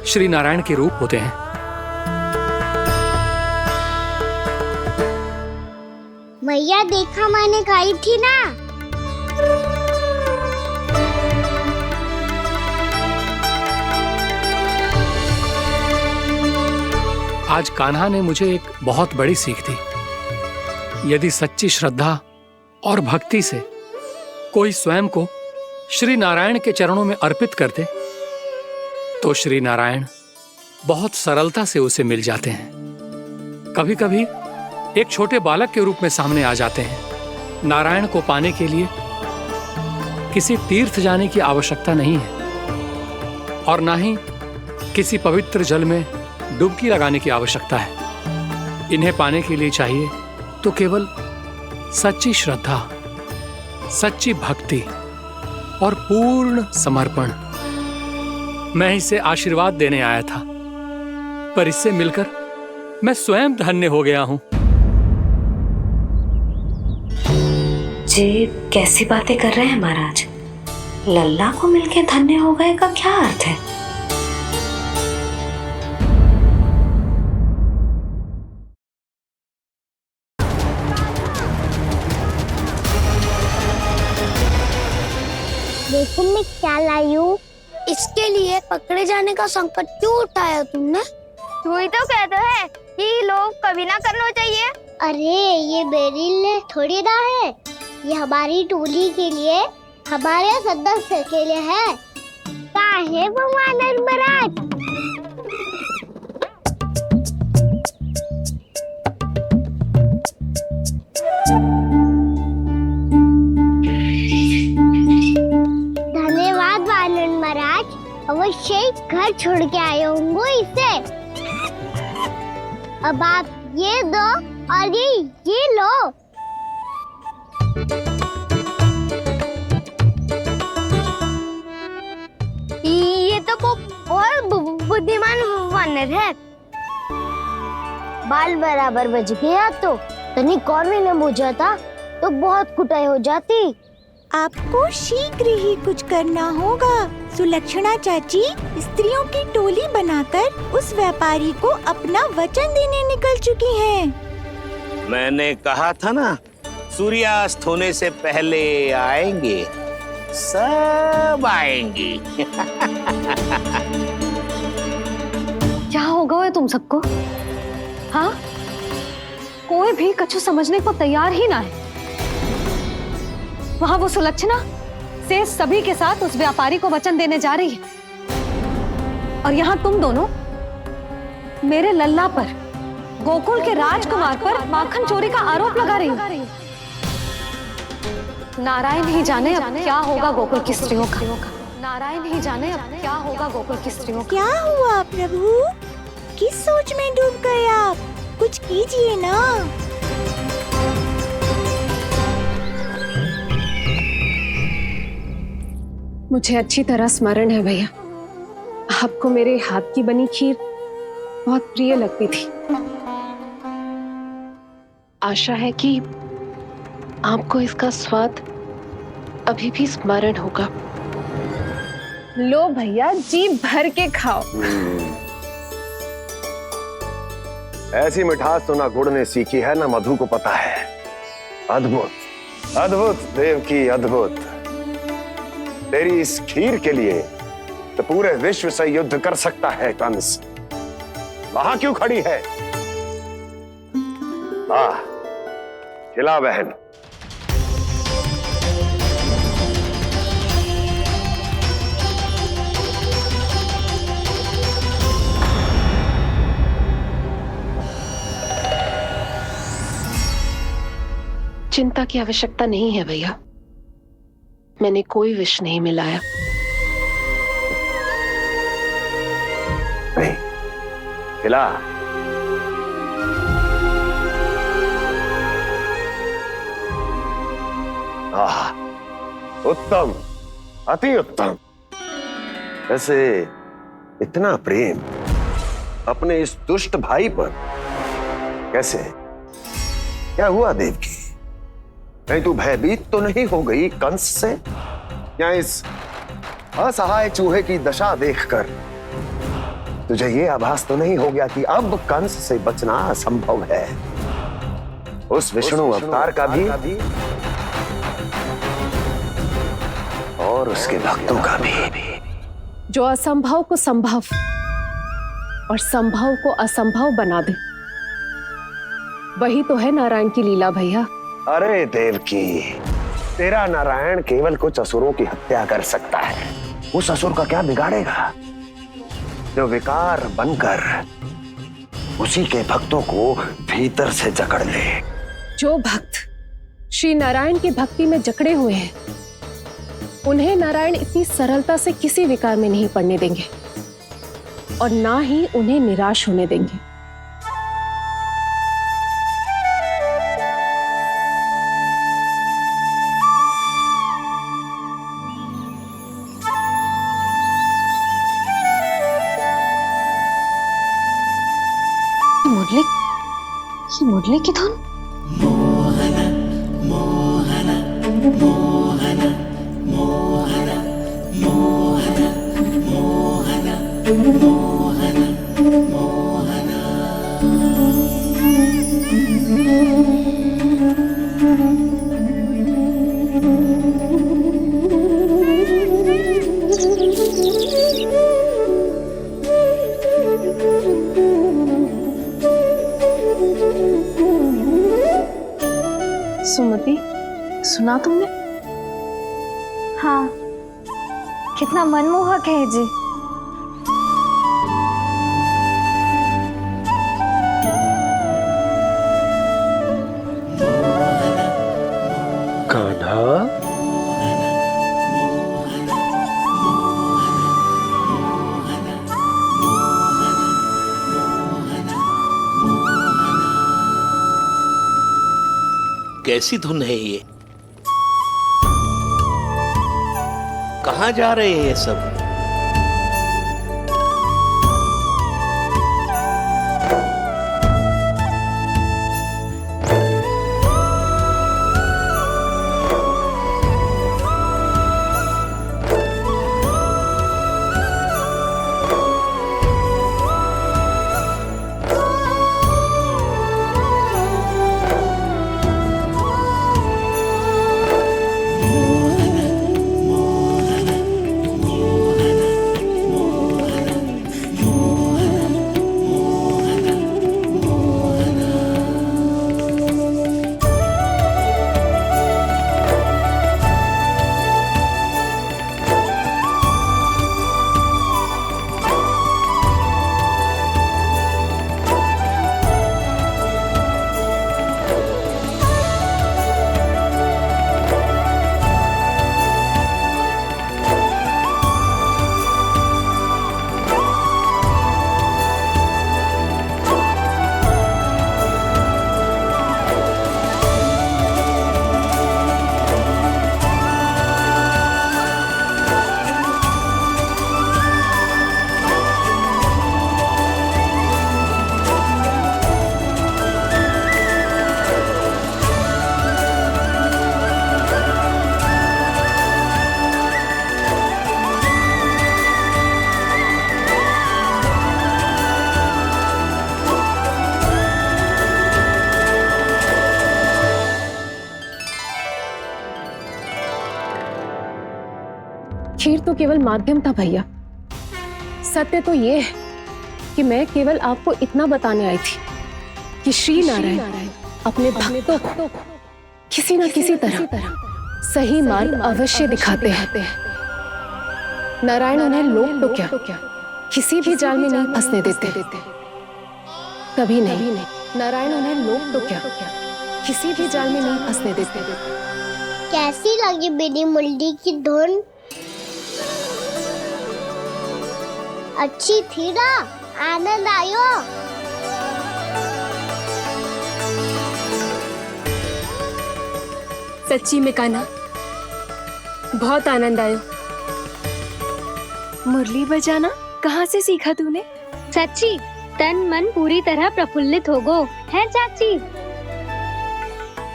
श्री नारायण के रूप होते हैं। मैया, देखा मैंने कही थी ना। आज कान्हा ने मुझे एक बहुत बड़ी सीख दी। यदि सच्ची श्रद्धा और भक्ति से कोई स्वयं को श्री नारायण के चरणों में अर्पित कर दे, तो श्री नारायण बहुत सरलता से उसे मिल जाते हैं। कभी कभी एक छोटे बालक के रूप में सामने आ जाते हैं। नारायण को पाने के लिए किसी तीर्थ जाने की आवश्यकता नहीं है, और ना ही किसी पवित्र जल में डुबकी लगाने की आवश्यकता है। इन्हें पाने के लिए चाहिए तो केवल सच्ची श्रद्धा, सच्ची भक्ति और पूर्ण समर्पण। मैं इसे आशीर्वाद देने आया था, पर इससे मिलकर मैं स्वयं धन्य हो गया हूं। जी कैसी बातें कर रहे हैं महाराज? लल्ला को मिलके धन्य हो गए का क्या अर्थ है? देखो मैं क्या लाई हूँ। इसके लिए पकड़े जाने का संकट क्यों उठाया तुमने? तू ही तो कहता है कि लोग कभी ना करना चाहिए। अरे ये मेरे लिए थोड़ी ना है, ये हमारी टोली के लिए, हमारे सदस्य के लिए है। काहे भगवान महाराज? धन्यवाद वानर महाराज, अवश्य घर छोड़ के आए होंगे इसे। अब आप ये दो और ये लो। ये तो बहुत बुद्धिमान वानर है। बाल बराबर बज गया तो तनिक और भी न बुझा था तो बहुत कुटाई हो जाती। आपको शीघ्र ही कुछ करना होगा। सुलक्षणा चाची स्त्रियों की टोली बनाकर उस व्यापारी को अपना वचन देने निकल चुकी हैं। मैंने कहा था ना, सूर्यास्त होने से पहले आएंगे, सब आएंगी। क्या हो गया तुम सबको? हाँ, कोई भी कछु समझने को तैयार ही ना है। वहां वो सुलक्षणा से सभी के साथ उस व्यापारी को वचन देने जा रही है, और यहाँ तुम दोनों मेरे लल्ला पर, गोकुल के राजकुमार पर माखन चोरी का आरोप लगा रही हो। नारायण ही जाने अब क्या होगा गोकुल की स्त्रियों का। नारायण ही जाने अब क्या होगा गोकुल की स्त्रियों का। क्या हुआ प्रभु? किस सोच में डूब गए आप? कुछ कीजिए ना। मुझे अच्छी तरह स्मरण है भैया, आपको मेरे हाथ की बनी खीर बहुत प्रिय लगती थी। आशा है कि आपको इसका स्वाद अभी भी स्मरण होगा। लो भैया, जी भर के खाओ। ऐसी मिठास तो ना गुड़ ने सीखी है ना मधु को पता है। अद्भुत अद्भुत देवकी, अद्भुत। तेरी इस खीर के लिए तो पूरे विश्व से युद्ध कर सकता है कंस। वहां क्यों खड़ी है? खिला बहन। चिंता की आवश्यकता नहीं है भैया, मैंने कोई विष नहीं मिलाया। नहीं, खिला। उत्तम, अति उत्तम। वैसे इतना प्रेम अपने इस दुष्ट भाई पर कैसे? क्या हुआ देवकी? कहीं तू भयभीत तो नहीं हो गई कंस से? या इस असहाय चूहे की दशा देखकर तुझे ये आभास तो नहीं हो गया कि अब कंस से बचना असंभव है? उस विष्णु अवतार का भी और उसके भक्तों का भी। जो असंभव को संभव और संभव को असंभव बना दे, वही तो है नारायण की लीला भैया। अरे देवकी, तेरा नारायण केवल कुछ असुरों की हत्या कर सकता है। उस असुर का क्या बिगाड़ेगा जो विकार बनकर उसी के भक्तों को भीतर से जकड़ ले। जो भक्त श्री नारायण की भक्ति में जकड़े हुए हैं, उन्हें नारायण इतनी सरलता से किसी विकार में नहीं पड़ने देंगे और ना ही उन्हें निराश होने देंगे। मुरली की धुन। मोहन मोहन मोहन मोहन मोहन मोहन मोहन मोहन। सुना तुमने? हाँ, कितना मनमोहक है जी। कान्हा, कैसी धुन है ये? कहाँ जा रहे हैं ये सब? खीर तो केवल माध्यम था भैया। सत्य तो ये है कि मैं केवल आपको इतना बताने आई थी कि श्री नारायण अपने भक्तों को किसी न किसी तरह सही मार्ग अवश्य दिखाते हैं। नारायण उन्हें लोक तो क्या किसी भी जाल में नहीं फंसने देते, कभी नहीं। नारायण उन्हें लोक तो क्या किसी भी जाल में नहीं फंसने देते। कैसी लगी मेरी मुरली की धुन? अच्छी थी ना? आनंद आयो? सच्ची में कान्हा, बहुत आनंद आयो। मुरली बजाना कहाँ से सीखा तूने? सच्ची तन मन पूरी तरह प्रफुल्लित हो गो है चाची।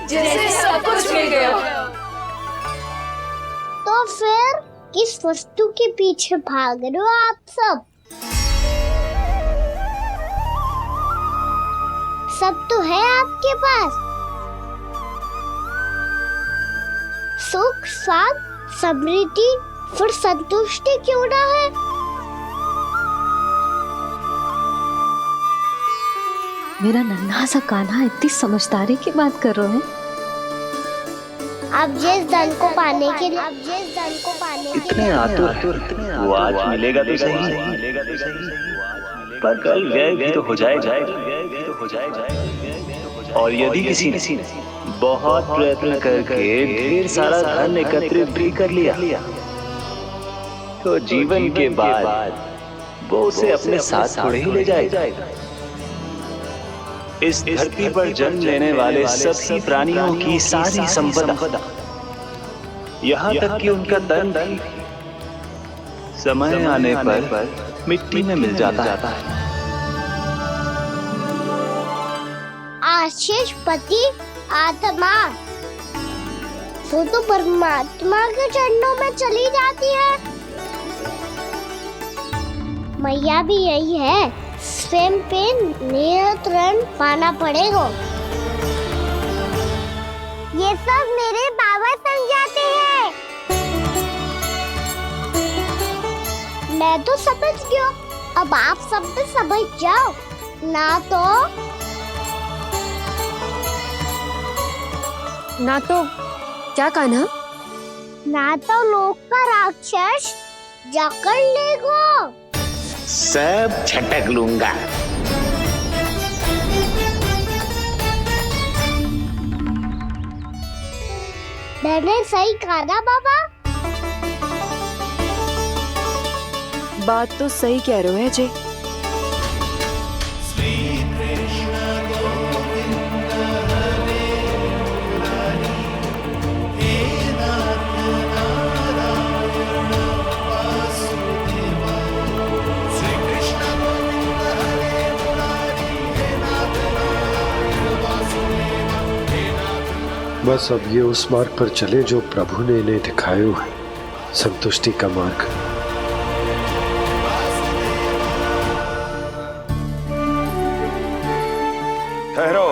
जैसे सब कुछ मिल गया। तो फिर किस वस्तु के पीछे भाग रहे हो आप सब? सब तो है आपके पास। सुख, स्वाद, समृद्धि, फिर संतुष्टि क्यों ना है? मेरा नन्हा सा कान्हा इतनी समझदारी की बात कर रहे हैं। अब जिस धन को पाने के लिए इतने आतुर, वो आज मिलेगा तो सही, पर कल व्यय भी तो हो जाएगा। और यदि किसी ने बहुत प्रयत्न करके ढेर सारा धन एकत्रित भी कर लिया, तो जीवन के बाद वो उसे अपने साथ थोड़े ही ले जाएगा। इस धरती पर जन्म लेने वाले सभी प्राणियों की सारी संपदा, यहाँ तक कि उनका तन भी समय आने पर मिट्टी में मिल जाता है। आशीष पति आत्मा वो तो परमात्मा के चरणों में चली जाती है। मैया भी यही है, स्वयं पे नियंत्रण पाना पड़ेगा। ये सब मेरे बाबा समझाते हैं। मैं तो समझ गया, अब आप सब भी समझ जाओ क्या कान्हा? ना तो लोक का राक्षस जकड़ लेगो। सब झटक लूंगा। मैंने सही कहा ना बाबा? बात तो सही कह रहे हो अजय। बस अब ये उस मार्ग पर चले जो प्रभु ने इन्हें दिखाया है, संतुष्टि का मार्ग। ठहरो।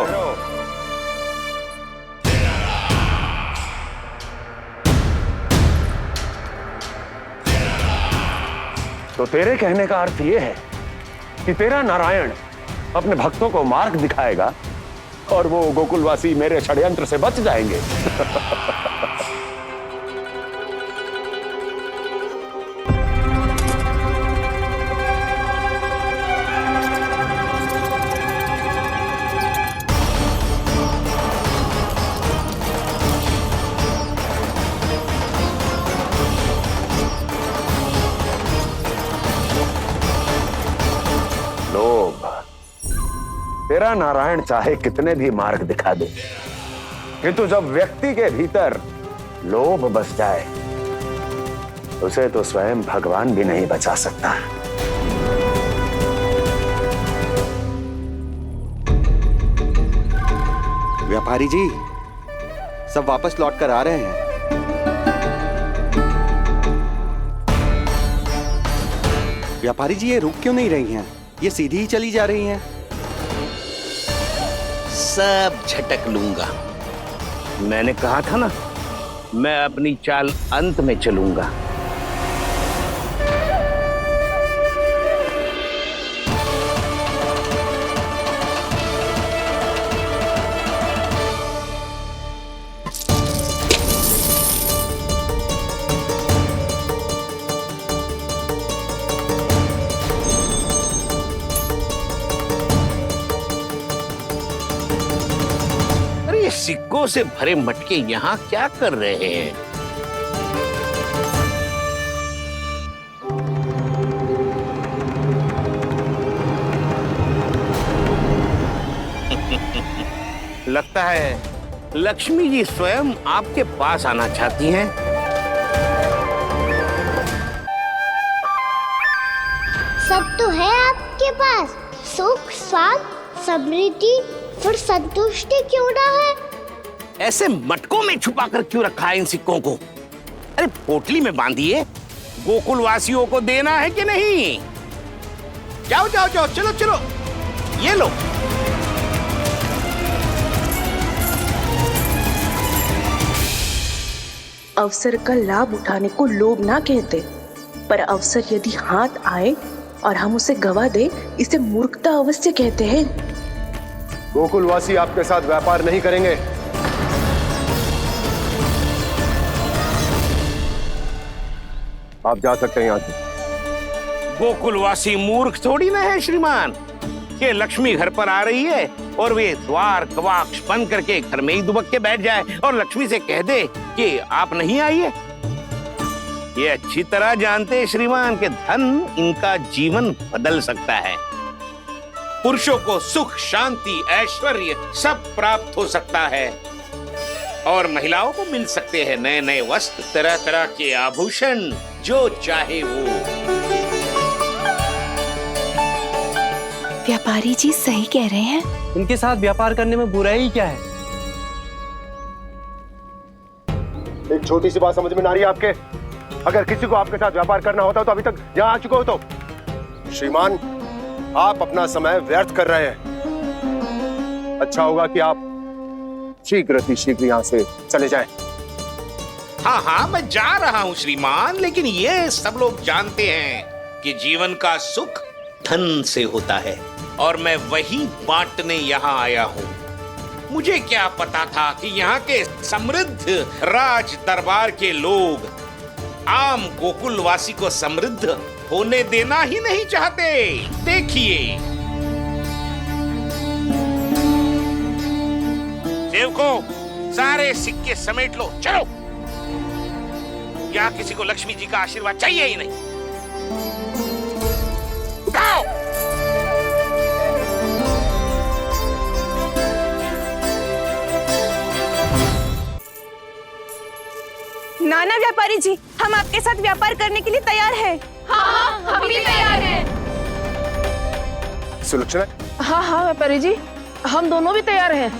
तो तेरे कहने का अर्थ यह है कि तेरा नारायण अपने भक्तों को मार्ग दिखाएगा और वो गोकुलवासी मेरे षड्यंत्र से बच जाएंगे। लोभ। तेरा नारायण चाहे कितने भी मार्ग दिखा दे, किंतु जब व्यक्ति के भीतर लोभ बस जाए उसे तो स्वयं भगवान भी नहीं बचा सकता। व्यापारी जी सब वापस लौट कर आ रहे हैं। व्यापारी जी ये रुक क्यों नहीं रही हैं? ये सीधी ही चली जा रही हैं। सब झटक लूंगा। मैंने कहा था ना, मैं अपनी चाल अंत में चलूंगा। सिक्कों से भरे मटके यहाँ क्या कर रहे हैं? लगता है लक्ष्मी जी स्वयं आपके पास आना चाहती हैं। सब तो है आपके पास, सुख, स्वाद, समृद्धि, फिर संतुष्टि क्यों ना है? ऐसे मटकों में छुपा कर क्यों रखा है इन सिक्कों को? अरे पोटली में बांधिए, गोकुलवासियों को देना है कि नहीं? जाओ जाओ जाओ, चलो चलो, ये लो। अवसर का लाभ उठाने को लोभ ना कहते, पर अवसर यदि हाथ आए और हम उसे गवा दे, इसे मूर्खता अवश्य कहते हैं। गोकुलवासी आपके साथ व्यापार नहीं करेंगे। आप जा सकते हैं यहाँ से। गोकुलवासी मूर्ख थोड़ी ना है श्रीमान। ये लक्ष्मी घर पर आ रही है और वे द्वार कवाक्ष बंद करके घर में ही दुबक के बैठ जाए और लक्ष्मी से कह दे कि आप नहीं आइए। ये अच्छी तरह जानते हैं श्रीमान कि धन इनका जीवन बदल सकता है। पुरुषों को सुख, शांति, ऐश्वर्य सब प्राप्त हो सकता है और महिलाओं को मिल सकते हैं नए नए वस्त्र, तरह तरह के आभूषण, जो चाहे वो। व्यापारी जी सही कह रहे हैं। इनके साथ व्यापार करने में बुराई क्या है? एक छोटी सी बात समझ में ना रही है आपके? अगर किसी को आपके साथ व्यापार करना होता तो अभी तक यहाँ आ चुके हो। तो श्रीमान, आप अपना समय व्यर्थ कर रहे हैं। अच्छा होगा कि आप शीघ्र यहाँ से चले जाएं। हाँ हाँ, मैं जा रहा हूँ श्रीमान, लेकिन ये सब लोग जानते हैं कि जीवन का सुख धन से होता है और मैं वही बांटने यहाँ आया हूँ। मुझे क्या पता था कि यहाँ के समृद्ध राज दरबार के लोग आम गोकुलवासी को समृद्ध होने देना ही नहीं चाहते। देखिए सेवकों, सारे सिक्के समेट लो, चलो। यहाँ किसी को लक्ष्मी जी का आशीर्वाद चाहिए ही नहीं। उठाओ। नाना व्यापारी जी, हम आपके साथ व्यापार करने के लिए तैयार हैं। हाँ, हम भी तैयार हैं। सुलक्षणा? हाँ हाँ व्यापारी जी, हम दोनों भी तैयार हैं।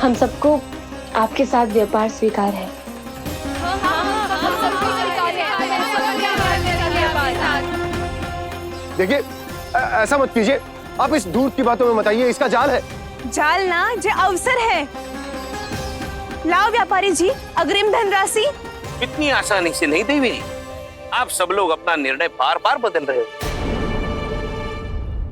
हम सबको आपके साथ व्यापार स्वीकार है। देखिए, ऐसा मत कीजिए। आप इस दूध की बातों में मत आइए, इसका जाल है। जाल ना, जो अवसर है। लाओ व्यापारी जी, अग्रिम धनराशि। इतनी आसानी से नहीं देवी जी। आप सब लोग अपना निर्णय बार बार बदल रहे हो।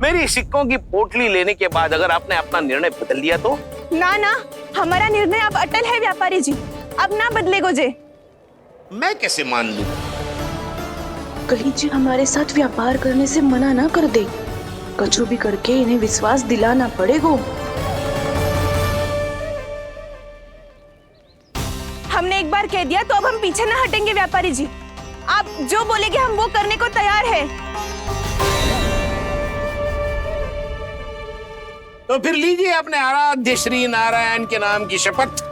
मेरी सिक्कों की पोटली लेने के बाद अगर आपने अपना निर्णय बदल दिया तो? ना ना, हमारा निर्णय अब अटल है व्यापारी जी, अब ना बदलेगो जे। मैं कैसे मान लूं? कहीं जी हमारे साथ व्यापार करने से मना ना कर दे। कछु भी करके इन्हें विश्वास दिलाना पड़ेगा। हमने एक बार कह दिया तो अब हम पीछे ना हटेंगे व्यापारी जी। आप जो बोलेंगे हम वो करने को तैयार है। तो फिर लीजिए अपने आराध्य श्री नारायण के नाम की शपथ।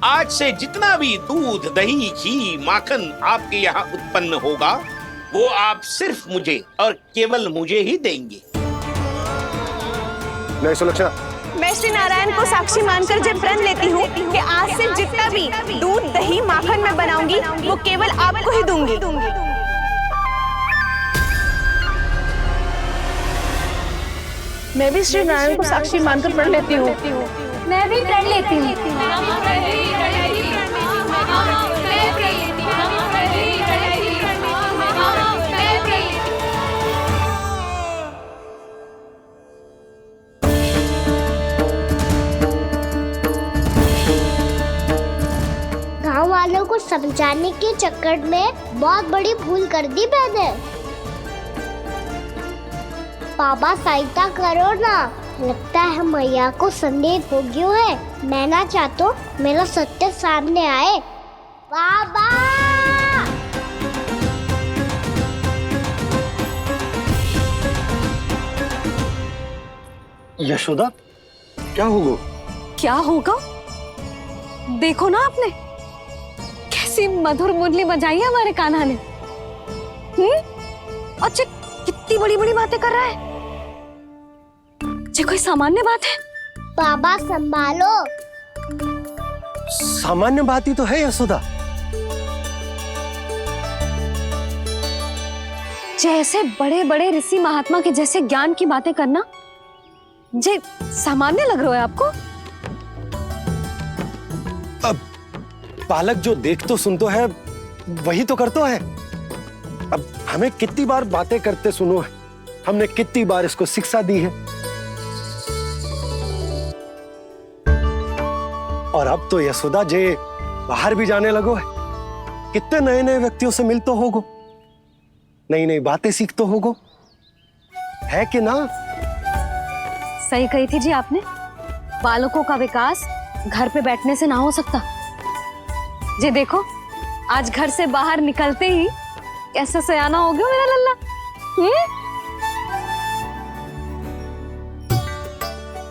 आज से जितना भी दूध, दही, घी, माखन आपके यहाँ उत्पन्न होगा वो आप सिर्फ मुझे और केवल मुझे ही देंगे। नहीं सुलक्षणा, मैं श्री नारायण को साक्षी मानकर जब प्रण लेती हूँ कि आज से जितना भी दूध, दही, माखन मैं बनाऊंगी वो केवल आपको ही दूंगी। मैं भी श्री नारायण को साक्षी मानकर प्रण लेती हूँ। मैं भी प्रण लेती हूँ। गांव वालों को समझाने के चक्कर में बहुत बड़ी भूल कर दी मैंने। बाबा सहायता करो ना, लगता है मैया को संदेह हो गया है। मैं ना चाहता मेरा सत्य सामने आए। बाबा! यशोदा, क्या होगा? क्या होगा? देखो ना आपने कैसी मधुर मुरली बजाई है हमारे कान्हा ने। अच्छा, कितनी बड़ी बड़ी बातें कर रहा है। ये कोई सामान्य बात है? बाबा संभालो। सामान्य बात ही तो है यशोदा। जैसे बड़े बड़े ऋषि महात्मा के जैसे ज्ञान की बातें करना जे सामान्य लग रहा है आपको? अब बालक जो देख तो सुन तो है वही तो करता है। अब हमें कितनी बार बातें करते सुनो है, हमने कितनी बार इसको शिक्षा दी है। और अब तो यशोदा जे बाहर भी जाने लगो है, कितने नए नए व्यक्तियों से मिलते होगो, नई नई बातें सीखते होगो, है कि ना? सही कही थी जी आपने। बालकों का विकास घर पे बैठने से ना हो सकता। जी देखो, आज घर से बाहर निकलते ही कैसा सयाना हो गया मेरा लल्ला।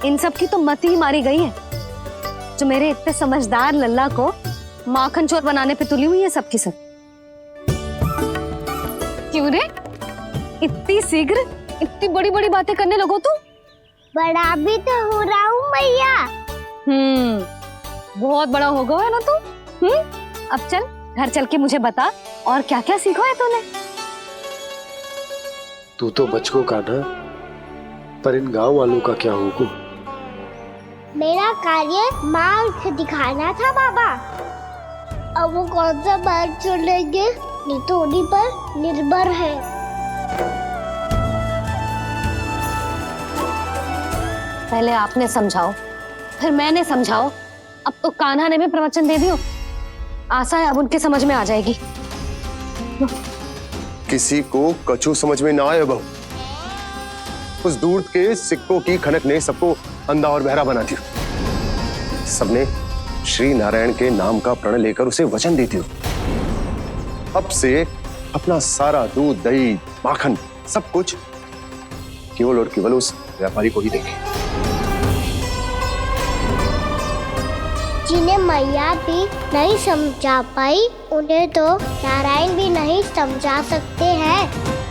इन सब की तो मत ही मारी गई है, जो मेरे इतने समझदार लल्ला को माखन चोर बनाने पे तुली हुई है सबकी सब। क्यों रे, इतनी शीघ्र इतनी बड़ी बड़ी बातें करने लगो तू? बड़ा भी तो हो रहा हूँ मैया। बहुत बड़ा हो गया है ना तू। अब चल घर चल के मुझे बता और क्या क्या सीखा है तूने। तू तो बचको का ना, पर इन गांव वालों का क्या होगा? मेरा कार्य मार्ग दिखाना था बाबा। अब वो कौन सा मार्ग चुनेंगे ये तो उन्हीं पर निर्भर है। पहले आपने समझाओ, फिर मैंने समझाओ, अब तो कान्हा ने भी प्रवचन दे दियो। आशा है अब उनके समझ में आ जाएगी। किसी को कछु समझ में ना आए बहू। उस दूध के सिक्कों की खनक ने सबको अंधा और बहरा बना दिया। सबने श्री नारायण के नाम का प्रण लेकर उसे वचन दे दियो। अब से अपना सारा दूध, दही, माखन सब कुछ केवल और केवल उस व्यापारी को ही देंगे। जिन्हें मैया भी नहीं समझा पाई, उन्हें तो नारायण भी नहीं समझा सकते हैं।